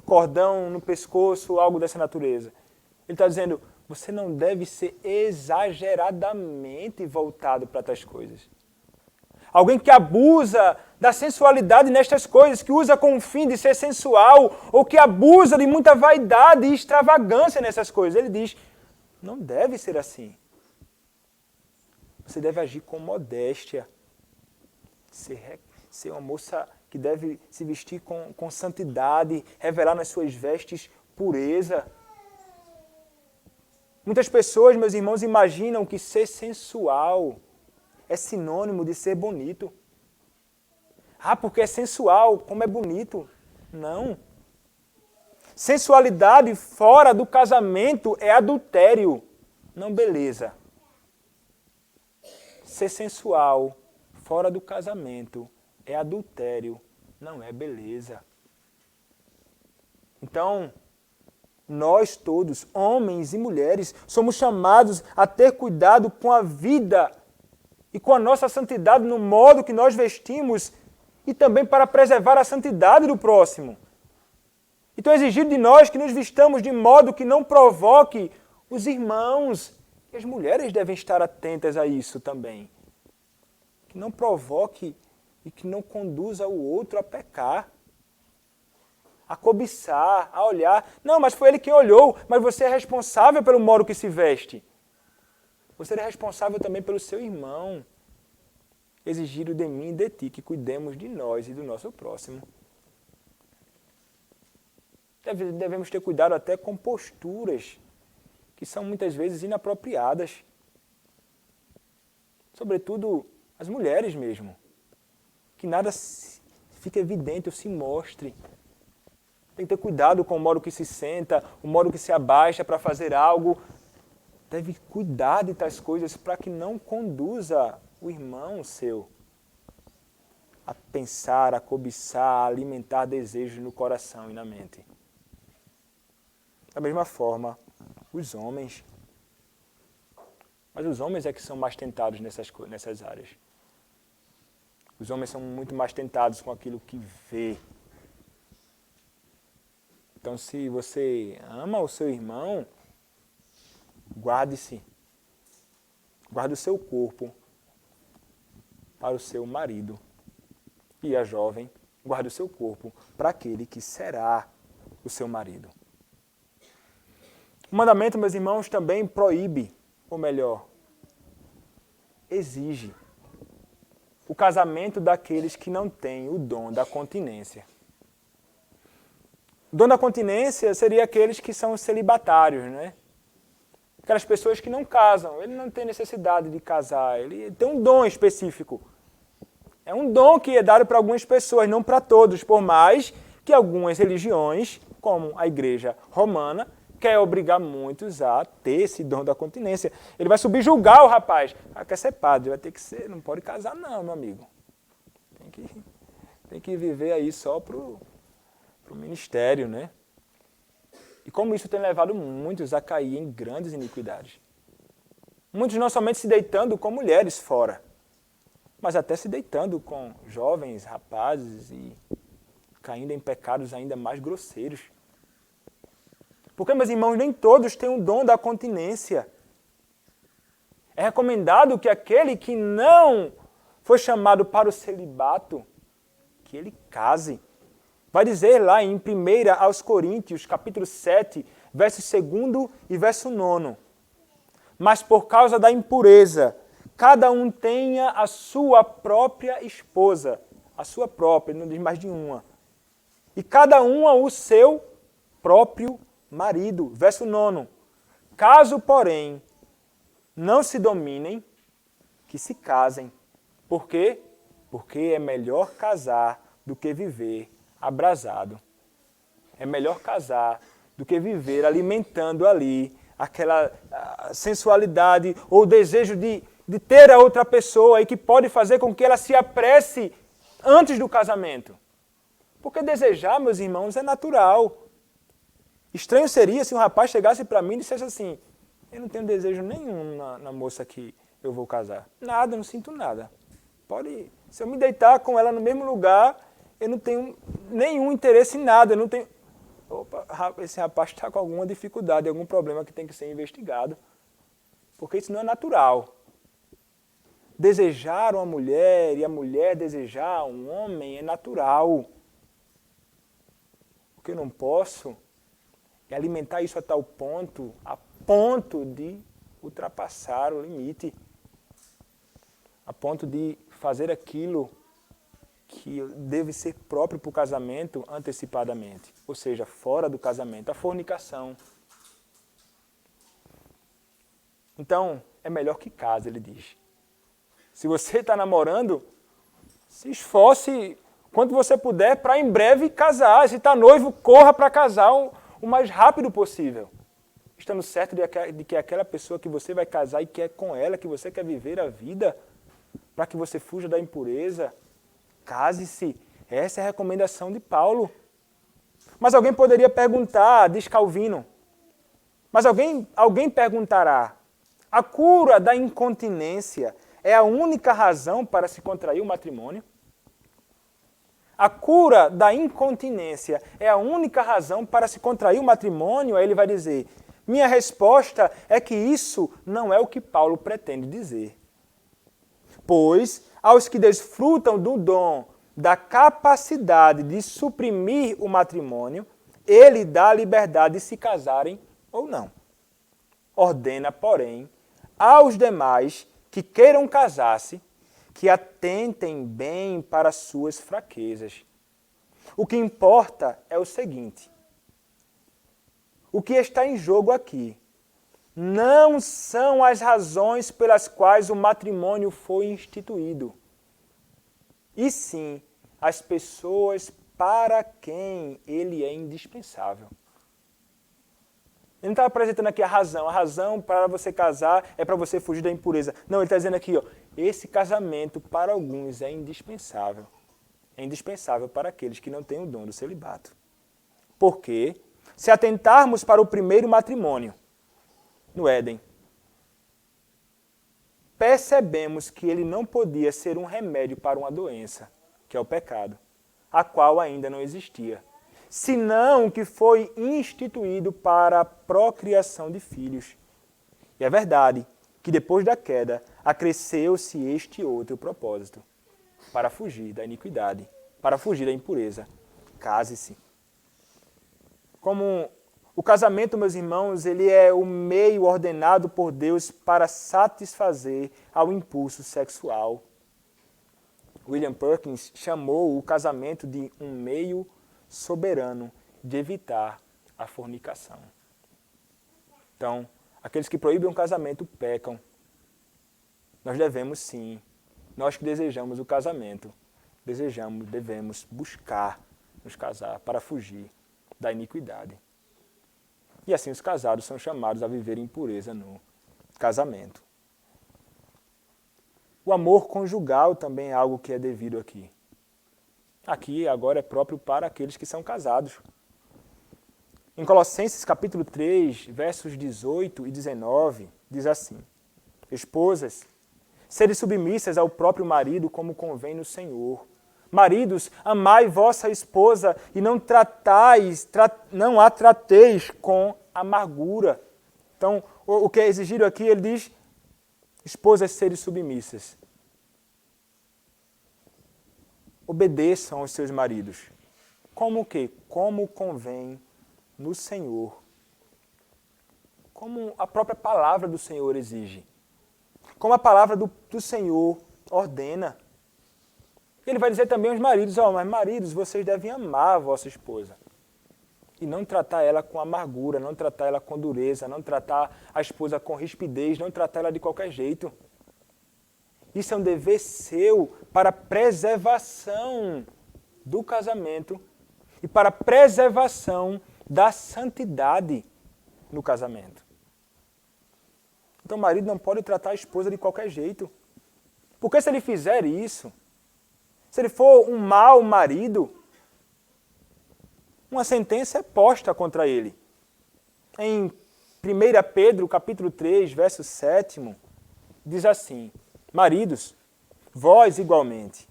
cordão no pescoço, algo dessa natureza. Ele está dizendo, você não deve ser exageradamente voltado para tais coisas. Alguém que abusa da sensualidade nestas coisas, que usa com o fim de ser sensual, ou que abusa de muita vaidade e extravagância nessas coisas. Ele diz, não deve ser assim. Você deve agir com modéstia. Ser uma moça que deve se vestir com santidade, revelar nas suas vestes pureza. Muitas pessoas, meus irmãos, imaginam que ser sensual é sinônimo de ser bonito. Ah, porque é sensual, como é bonito. Não. Sensualidade fora do casamento é adultério, não beleza. Ser sensual fora do casamento é adultério, não é beleza. Então, nós todos, homens e mulheres, somos chamados a ter cuidado com a vida e com a nossa santidade no modo que nós vestimos e também para preservar a santidade do próximo. Então é exigido de nós que nos vistamos de modo que não provoque os irmãos. E as mulheres devem estar atentas a isso também. Que não provoque e que não conduza o outro a pecar. A cobiçar, a olhar. Não, mas foi ele quem olhou, mas você é responsável pelo modo que se veste. Você é responsável também pelo seu irmão. Exigido de mim e de ti que cuidemos de nós e do nosso próximo. Devemos ter cuidado até com posturas que são muitas vezes inapropriadas. Sobretudo as mulheres mesmo. Que nada fique evidente ou se mostre. Tem que ter cuidado com o modo que se senta, o modo que se abaixa para fazer algo. Deve cuidar de tais coisas para que não conduza o irmão seu a pensar, a cobiçar, a alimentar desejos no coração e na mente. Da mesma forma, os homens. Mas os homens é que são mais tentados nessas áreas. Os homens são muito mais tentados com aquilo que vê. Então, se você ama o seu irmão, guarde-se. Guarde o seu corpo para o seu marido. E a jovem, guarde o seu corpo para aquele que será o seu marido. O mandamento, meus irmãos, também proíbe, ou melhor, exige o casamento daqueles que não têm o dom da continência. O dom da continência seria aqueles que são celibatários, né? Aquelas pessoas que não casam, ele não tem necessidade de casar, ele tem um dom específico. É um dom que é dado para algumas pessoas, não para todos, por mais que algumas religiões, como a Igreja Romana, quer obrigar muitos a ter esse dom da continência. Ele vai subjugar o rapaz. Quer ser padre, vai ter que ser, não pode casar não, meu amigo. Tem que viver aí só pro ministério, né? E como isso tem levado muitos a cair em grandes iniquidades. Muitos não somente se deitando com mulheres fora, mas até se deitando com jovens, rapazes e caindo em pecados ainda mais grosseiros. Porque, meus irmãos, nem todos têm o dom da continência. É recomendado que aquele que não foi chamado para o celibato, que ele case. Vai dizer lá em 1 aos Coríntios, capítulo 7, verso 2 e verso 9. Mas por causa da impureza, cada um tenha a sua própria esposa. A sua própria, ele não diz mais de uma. E cada uma o seu próprio marido. Verso 9. Caso, porém, não se dominem, que se casem. Por quê? Porque é melhor casar do que viver abrasado. É melhor casar do que viver alimentando ali aquela sensualidade ou desejo de ter a outra pessoa e que pode fazer com que ela se apresse antes do casamento. Porque desejar, meus irmãos, é natural. Estranho seria se um rapaz chegasse para mim e dissesse assim: eu não tenho desejo nenhum na moça que eu vou casar. Nada, não sinto nada. Se eu me deitar com ela no mesmo lugar, eu não tenho nenhum interesse em nada. Eu não tenho... Opa, esse rapaz está com alguma dificuldade, algum problema que tem que ser investigado. Porque isso não é natural. Desejar uma mulher e a mulher desejar um homem é natural. O que eu não posso é alimentar isso a ponto de ultrapassar o limite, a ponto de fazer aquilo que deve ser próprio para o casamento antecipadamente, ou seja, fora do casamento, a fornicação. Então, é melhor que case, ele diz. Se você está namorando, se esforce quanto você puder para em breve casar. Se está noivo, corra para casar o mais rápido possível, estando certo de que aquela pessoa que você vai casar e que é com ela que você quer viver a vida, para que você fuja da impureza, case-se. Essa é a recomendação de Paulo. Mas alguém poderia perguntar, diz Calvino, mas alguém perguntará, a cura da incontinência é a única razão para se contrair o matrimônio? A cura da incontinência é a única razão para se contrair o matrimônio? Aí ele vai dizer, minha resposta é que isso não é o que Paulo pretende dizer. Pois, aos que desfrutam do dom, da capacidade de suprimir o matrimônio, ele dá a liberdade de se casarem ou não. Ordena, porém, aos demais que queiram casar-se, que atentem bem para suas fraquezas. O que importa é o seguinte, o que está em jogo aqui não são as razões pelas quais o matrimônio foi instituído, e sim as pessoas para quem ele é indispensável. Ele não está apresentando aqui a razão para você casar é para você fugir da impureza. Não, ele está dizendo aqui, ó, esse casamento para alguns é indispensável. É indispensável para aqueles que não têm o dom do celibato. Porque, se atentarmos para o primeiro matrimônio, no Éden, percebemos que ele não podia ser um remédio para uma doença, que é o pecado, a qual ainda não existia, senão que foi instituído para a procriação de filhos. E é verdade que depois da queda, acresceu-se este outro propósito, para fugir da iniquidade, para fugir da impureza. Case-se. Como o casamento, meus irmãos, ele é o meio ordenado por Deus para satisfazer ao impulso sexual. William Perkins chamou o casamento de um meio soberano de evitar a fornicação. Então, aqueles que proíbem o casamento pecam. Nós devemos sim, nós que desejamos o casamento, devemos buscar nos casar para fugir da iniquidade. E assim os casados são chamados a viver em pureza no casamento. O amor conjugal também é algo que é devido aqui. Aqui agora é próprio para aqueles que são casados. Em Colossenses capítulo 3, versos 18 e 19, diz assim, esposas, sede submissas ao próprio marido como convém no Senhor. Maridos, amai vossa esposa e não a trateis com amargura. Então, o que é exigido aqui, ele diz, esposas, sede submissas. Obedeçam aos seus maridos. Como o quê? Como convém no Senhor. Como a própria palavra do Senhor exige. Como a palavra do Senhor ordena. Ele vai dizer também aos maridos, mas maridos, vocês devem amar a vossa esposa. E não tratar ela com amargura, não tratar ela com dureza, não tratar a esposa com rispidez, não tratar ela de qualquer jeito. Isso é um dever seu para a preservação do casamento e para a preservação da santidade no casamento. Então o marido não pode tratar a esposa de qualquer jeito. Porque se ele fizer isso, se ele for um mau marido, uma sentença é posta contra ele. Em 1 Pedro, capítulo 3, verso 7, diz assim, maridos, vós igualmente,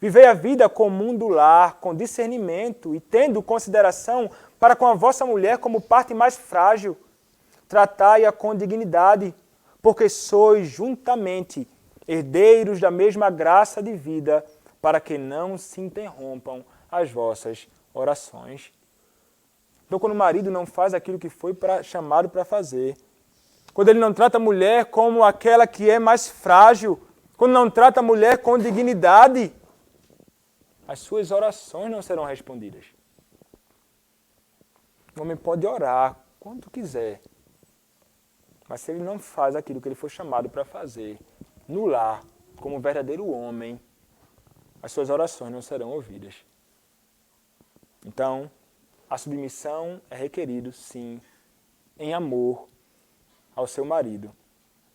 vivei a vida comum do lar, com discernimento e tendo consideração para com a vossa mulher como parte mais frágil, tratai-a com dignidade, porque sois juntamente herdeiros da mesma graça de vida, para que não se interrompam as vossas orações. Então, quando o marido não faz aquilo que foi chamado para fazer, quando ele não trata a mulher como aquela que é mais frágil, quando não trata a mulher com dignidade, as suas orações não serão respondidas. O homem pode orar quanto quiser, mas se ele não faz aquilo que ele foi chamado para fazer, no lar, como um verdadeiro homem, as suas orações não serão ouvidas. Então, a submissão é requerido, sim, em amor ao seu marido,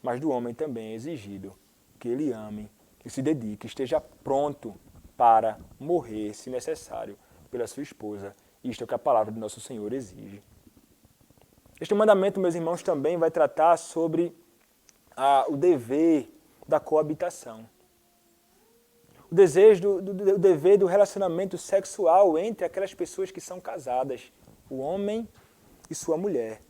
mas do homem também é exigido que ele ame, que se dedique, esteja pronto para morrer, se necessário, pela sua esposa. Isto é o que a palavra do nosso Senhor exige. Este mandamento, meus irmãos, também vai tratar sobre o dever da coabitação. O dever do relacionamento sexual entre aquelas pessoas que são casadas, o homem e sua mulher.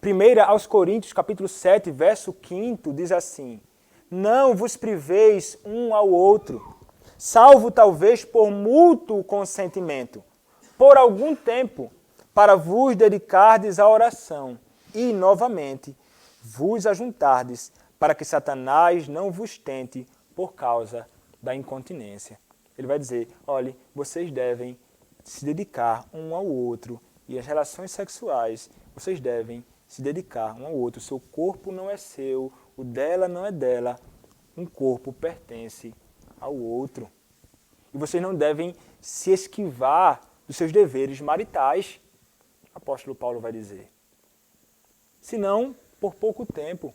1 aos Coríntios, capítulo 7, verso 5, diz assim: não vos priveis um ao outro, salvo talvez por mútuo consentimento, por algum tempo, para vos dedicardes à oração, e, novamente, vos ajuntardes, para que Satanás não vos tente por causa da incontinência. Ele vai dizer, olhe, vocês devem se dedicar um ao outro, e as relações sexuais, vocês devem se dedicar um ao outro. O seu corpo não é seu, o dela não é dela, um corpo pertence ao outro. E vocês não devem se esquivar dos seus deveres maritais, o apóstolo Paulo vai dizer. Senão, por pouco tempo.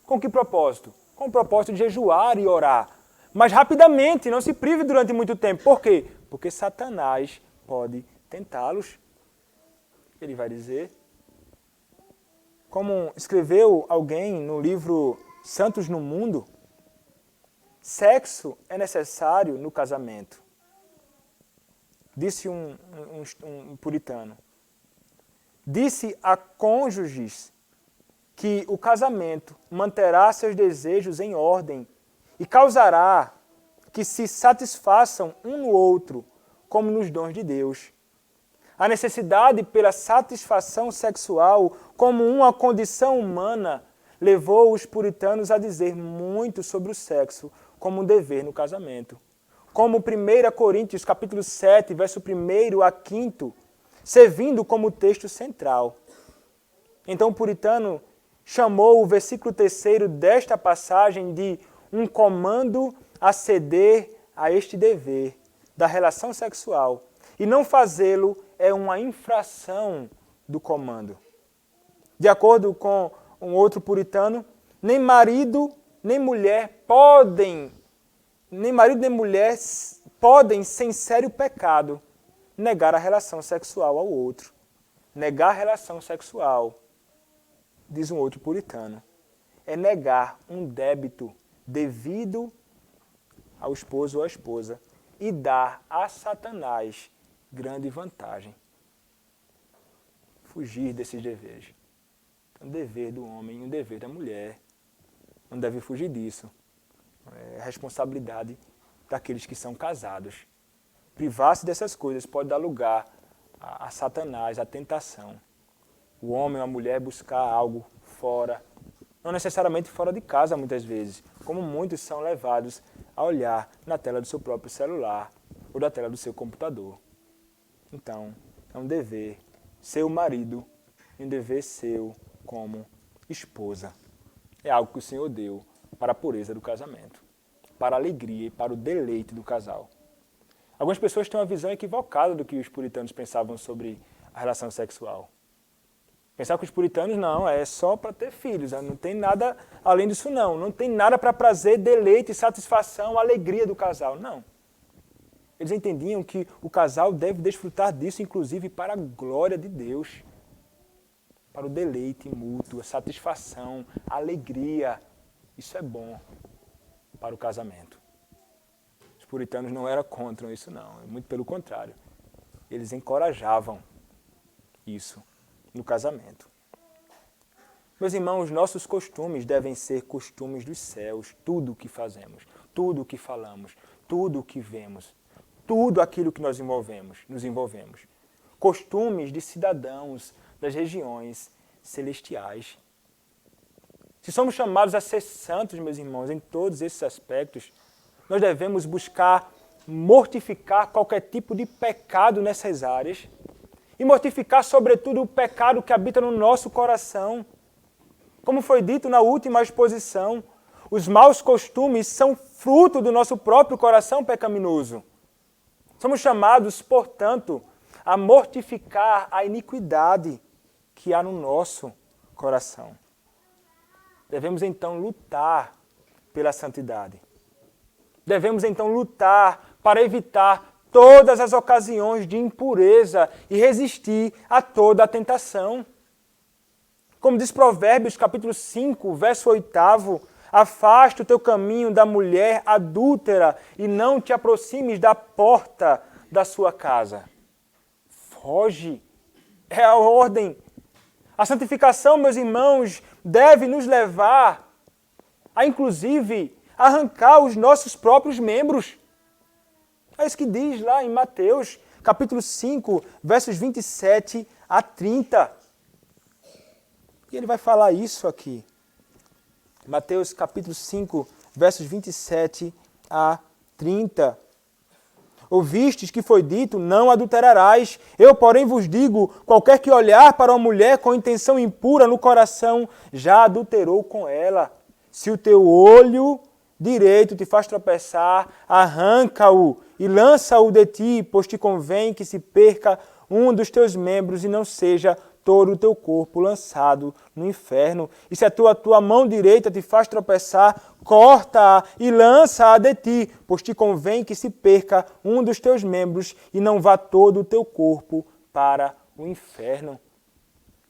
Com que propósito? Com o propósito de jejuar e orar. Mas rapidamente, não se prive durante muito tempo. Por quê? Porque Satanás pode tentá-los. Ele vai dizer, como escreveu alguém no livro Santos no Mundo, sexo é necessário no casamento. Disse um puritano. Disse a cônjuges que o casamento manterá seus desejos em ordem e causará que se satisfaçam um no outro, como nos dons de Deus. A necessidade pela satisfação sexual como uma condição humana levou os puritanos a dizer muito sobre o sexo como um dever no casamento. Como 1 Coríntios capítulo 7, verso 1 a 5, servindo como texto central. Então o puritano chamou o versículo 3 desta passagem de um comando a ceder a este dever da relação sexual. E não fazê-lo é uma infração do comando. De acordo com um outro puritano, nem marido nem mulher podem, sem sério pecado, negar a relação sexual ao outro. Negar a relação sexual, diz um outro puritano, é negar um débito devido ao esposo ou à esposa e dar a Satanás grande vantagem. Fugir desses deveres. Um dever do homem e um dever da mulher. Não deve fugir disso. É a responsabilidade daqueles que são casados. Privar-se dessas coisas pode dar lugar a Satanás, a tentação. O homem ou a mulher buscar algo fora, não necessariamente fora de casa muitas vezes, como muitos são levados a olhar na tela do seu próprio celular ou da tela do seu computador. Então, é um dever seu marido e um dever seu como esposa. É algo que o Senhor deu para a pureza do casamento, para a alegria e para o deleite do casal. Algumas pessoas têm uma visão equivocada do que os puritanos pensavam sobre a relação sexual. Pensar que os puritanos não, é só para ter filhos, não tem nada além disso não. Não tem nada para prazer, deleite, satisfação, alegria do casal, não. Eles entendiam que o casal deve desfrutar disso, inclusive para a glória de Deus. Para o deleite mútuo, a satisfação, a alegria. Isso é bom para o casamento. Os puritanos não eram contra isso não, muito pelo contrário. Eles encorajavam isso no casamento. Meus irmãos, nossos costumes devem ser costumes dos céus. Tudo o que fazemos, tudo o que falamos, tudo o que vemos, tudo aquilo que nos envolvemos. Costumes de cidadãos das regiões celestiais. Se somos chamados a ser santos, meus irmãos, em todos esses aspectos, nós devemos buscar mortificar qualquer tipo de pecado nessas áreas e mortificar, sobretudo, o pecado que habita no nosso coração. Como foi dito na última exposição, os maus costumes são fruto do nosso próprio coração pecaminoso. Somos chamados, portanto, a mortificar a iniquidade que há no nosso coração. Devemos então lutar pela santidade. Devemos então lutar para evitar todas as ocasiões de impureza e resistir a toda a tentação. Como diz Provérbios capítulo 5, verso 8, afasta o teu caminho da mulher adúltera e não te aproximes da porta da sua casa. Foge. É a ordem. A santificação, meus irmãos, deve nos levar a, inclusive, arrancar os nossos próprios membros. É isso que diz lá em Mateus, capítulo 5, versos 27 a 30. E ele vai falar isso aqui. Mateus, capítulo 5, versos 27 a 30. Ouvistes que foi dito, não adulterarás. Eu, porém, vos digo, qualquer que olhar para uma mulher com intenção impura no coração, já adulterou com ela. Se o teu olho direito te faz tropeçar, arranca-o e lança-o de ti, pois te convém que se perca um dos teus membros e não seja todo o teu corpo lançado no inferno. E se a tua mão direita te faz tropeçar, corta-a e lança-a de ti, pois te convém que se perca um dos teus membros e não vá todo o teu corpo para o inferno.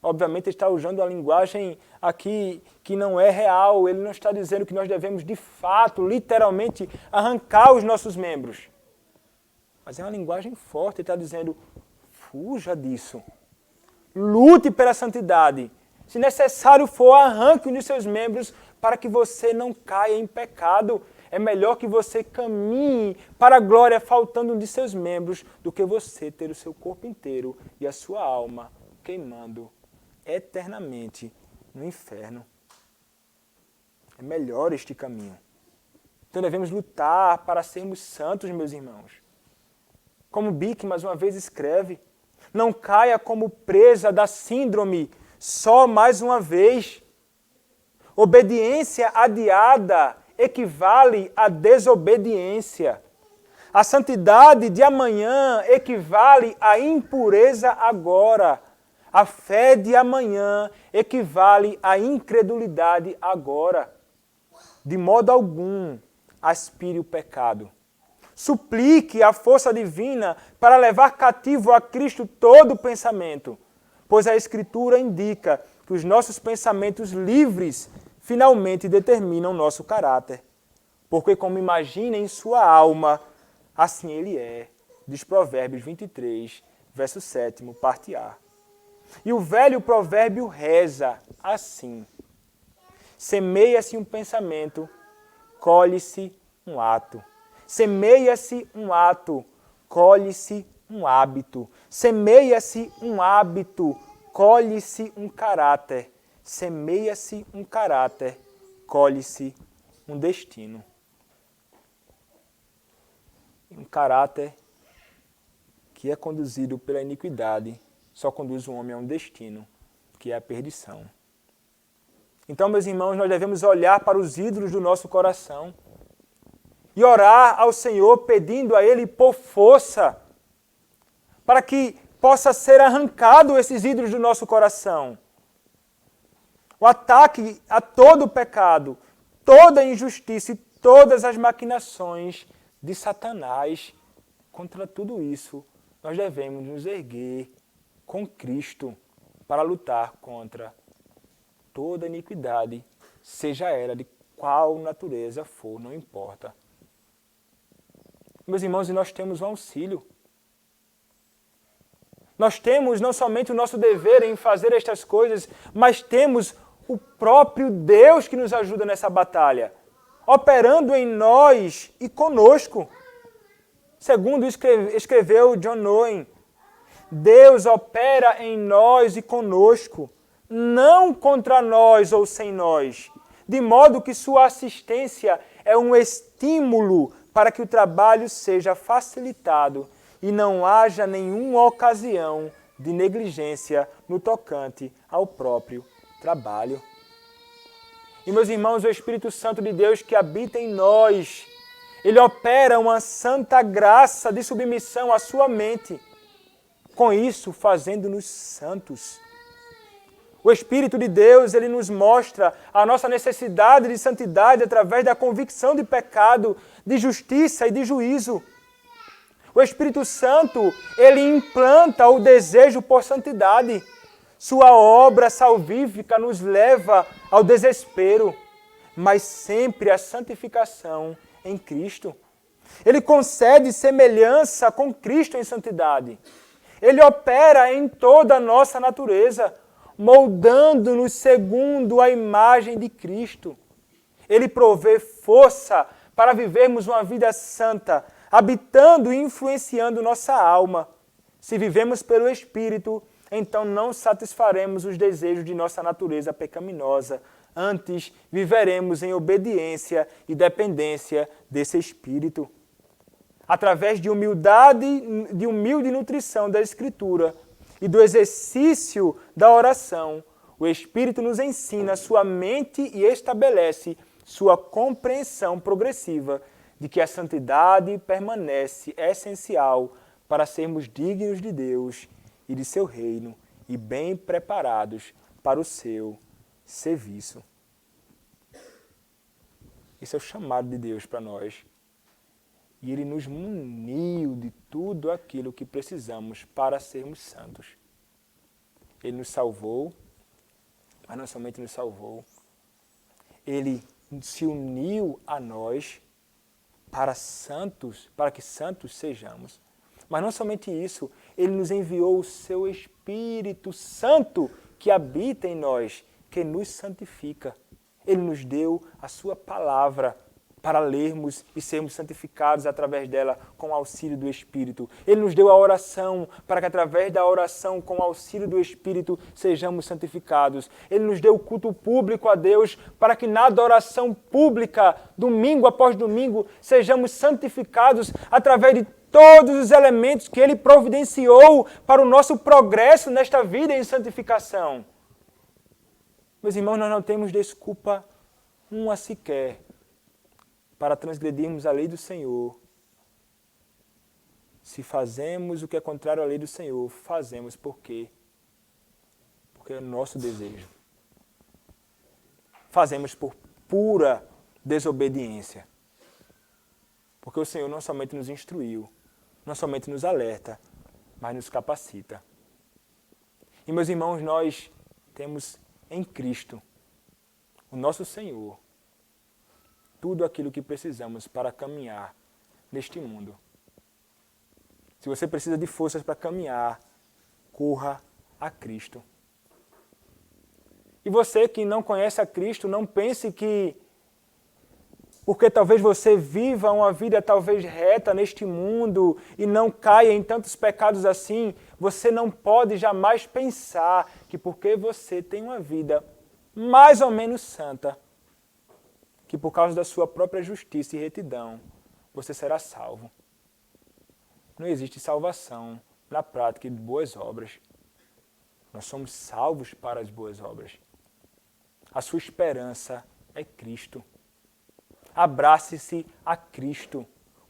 Obviamente ele está usando uma linguagem aqui que não é real. Ele não está dizendo que nós devemos de fato, literalmente, arrancar os nossos membros. Mas é uma linguagem forte. Ele está dizendo, fuja disso. Lute pela santidade. Se necessário for, arranque um de seus membros para que você não caia em pecado. É melhor que você caminhe para a glória faltando um de seus membros do que você ter o seu corpo inteiro e a sua alma queimando eternamente no inferno. É melhor este caminho. Então devemos lutar para sermos santos, meus irmãos. Como Bick mais uma vez escreve, não caia como presa da síndrome só mais uma vez. Obediência adiada equivale a desobediência. A santidade de amanhã equivale à impureza agora. A fé de amanhã equivale à incredulidade agora. De modo algum, aspire o pecado. Suplique a força divina para levar cativo a Cristo todo o pensamento, pois a Escritura indica que os nossos pensamentos livres finalmente determinam nosso caráter. Porque como imagina em sua alma, assim ele é, diz Provérbios 23, verso 7, parte A. E o velho provérbio reza assim: semeia-se um pensamento, colhe-se um ato. Semeia-se um ato, colhe-se um hábito. Semeia-se um hábito, colhe-se um caráter. Semeia-se um caráter, colhe-se um destino. Um caráter que é conduzido pela iniquidade só conduz o homem a um destino, que é a perdição. Então, meus irmãos, nós devemos olhar para os ídolos do nosso coração e orar ao Senhor pedindo a Ele por força para que possa ser arrancado esses ídolos do nosso coração. O ataque a todo o pecado, toda a injustiça e todas as maquinações de Satanás. Contra tudo isso, nós devemos nos erguer com Cristo para lutar contra toda iniquidade, seja ela de qual natureza for, não importa. Meus irmãos, e nós temos um auxílio. Nós temos não somente o nosso dever em fazer estas coisas, mas temos o próprio Deus que nos ajuda nessa batalha, operando em nós e conosco. Segundo escreveu John Owen, Deus opera em nós e conosco, não contra nós ou sem nós, de modo que sua assistência é um estímulo para que o trabalho seja facilitado e não haja nenhuma ocasião de negligência no tocante ao próprio trabalho. E, meus irmãos, o Espírito Santo de Deus que habita em nós, ele opera uma santa graça de submissão à sua mente. com isso fazendo-nos santos. O Espírito de Deus, ele nos mostra a nossa necessidade de santidade através da convicção de pecado, de justiça e de juízo. O Espírito Santo, ele implanta o desejo por santidade. Sua obra salvífica nos leva ao desespero, mas sempre à santificação em Cristo. Ele concede semelhança com Cristo em santidade. Ele opera em toda a nossa natureza, moldando-nos segundo a imagem de Cristo. Ele provê força para vivermos uma vida santa, habitando e influenciando nossa alma. Se vivemos pelo Espírito, então não satisfaremos os desejos de nossa natureza pecaminosa. Antes, viveremos em obediência e dependência desse Espírito. Através de humilde nutrição da Escritura e do exercício da oração, o Espírito nos ensina sua mente e estabelece sua compreensão progressiva de que a santidade permanece essencial para sermos dignos de Deus e de seu reino e bem preparados para o seu serviço. Esse é o chamado de Deus para nós. E Ele nos muniu de tudo aquilo que precisamos para sermos santos. Ele nos salvou, mas não somente nos salvou. Ele se uniu a nós para que santos sejamos. Mas não somente isso, Ele nos enviou o seu Espírito Santo que habita em nós, que nos santifica. Ele nos deu a sua palavra para lermos e sermos santificados através dela com o auxílio do Espírito. Ele nos deu a oração para que através da oração, com o auxílio do Espírito, sejamos santificados. Ele nos deu o culto público a Deus para que na adoração pública, domingo após domingo, sejamos santificados através de todos os elementos que Ele providenciou para o nosso progresso nesta vida em santificação. Meus irmãos, nós não temos desculpa uma sequer para transgredirmos a lei do Senhor. Se fazemos o que é contrário à lei do Senhor, fazemos por quê? Porque é o nosso desejo. Fazemos por pura desobediência. Porque o Senhor não somente nos instruiu, não somente nos alerta, mas nos capacita. E, meus irmãos, nós temos em Cristo, o nosso Senhor, tudo aquilo que precisamos para caminhar neste mundo. Se você precisa de forças para caminhar, corra a Cristo. E você que não conhece a Cristo, não pense que, porque talvez você viva uma vida talvez reta neste mundo e não caia em tantos pecados assim, você não pode jamais pensar que porque você tem uma vida mais ou menos santa, que por causa da sua própria justiça e retidão, você será salvo. Não existe salvação na prática de boas obras. Nós somos salvos para as boas obras. A sua esperança é Cristo. Abrace-se a Cristo.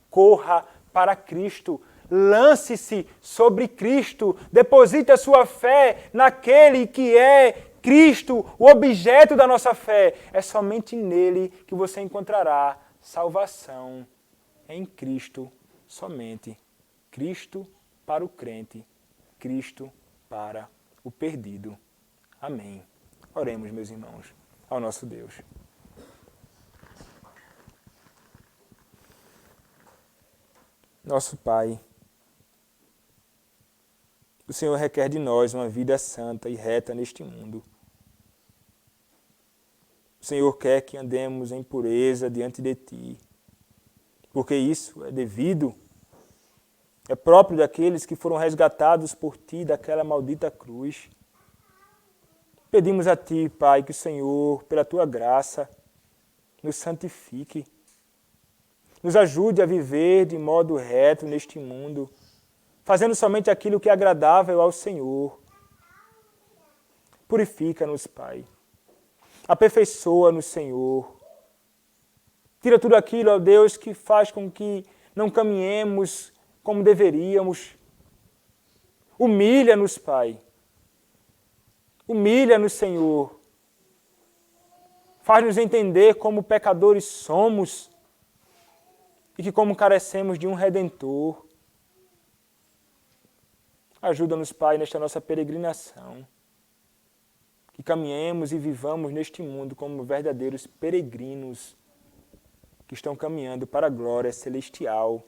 Corra para Cristo. Lance-se sobre Cristo. Deposite a sua fé naquele que é Cristo, o objeto da nossa fé. É somente nele que você encontrará salvação. Em Cristo somente. Cristo para o crente. Cristo para o perdido. Amém. Oremos, meus irmãos, ao nosso Deus. Nosso Pai, o Senhor requer de nós uma vida santa e reta neste mundo. O Senhor quer que andemos em pureza diante de Ti, porque isso é devido, é próprio daqueles que foram resgatados por Ti daquela maldita cruz. Pedimos a Ti, Pai, que o Senhor, pela Tua graça, nos santifique, nos ajude a viver de modo reto neste mundo, fazendo somente aquilo que é agradável ao Senhor. Purifica-nos, Pai. Aperfeiçoa-nos, Senhor. Tira tudo aquilo, ó Deus, que faz com que não caminhemos como deveríamos. Humilha-nos, Pai. Humilha-nos, Senhor. Faz-nos entender como pecadores somos e que como carecemos de um Redentor. Ajuda-nos, Pai, nesta nossa peregrinação. Que caminhemos e vivamos neste mundo como verdadeiros peregrinos que estão caminhando para a glória celestial.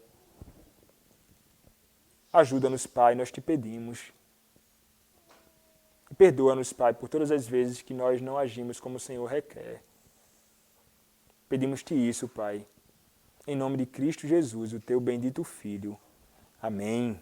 Ajuda-nos, Pai, nós te pedimos. E perdoa-nos, Pai, por todas as vezes que nós não agimos como o Senhor requer. Pedimos-te isso, Pai, em nome de Cristo Jesus, o teu bendito Filho. Amém.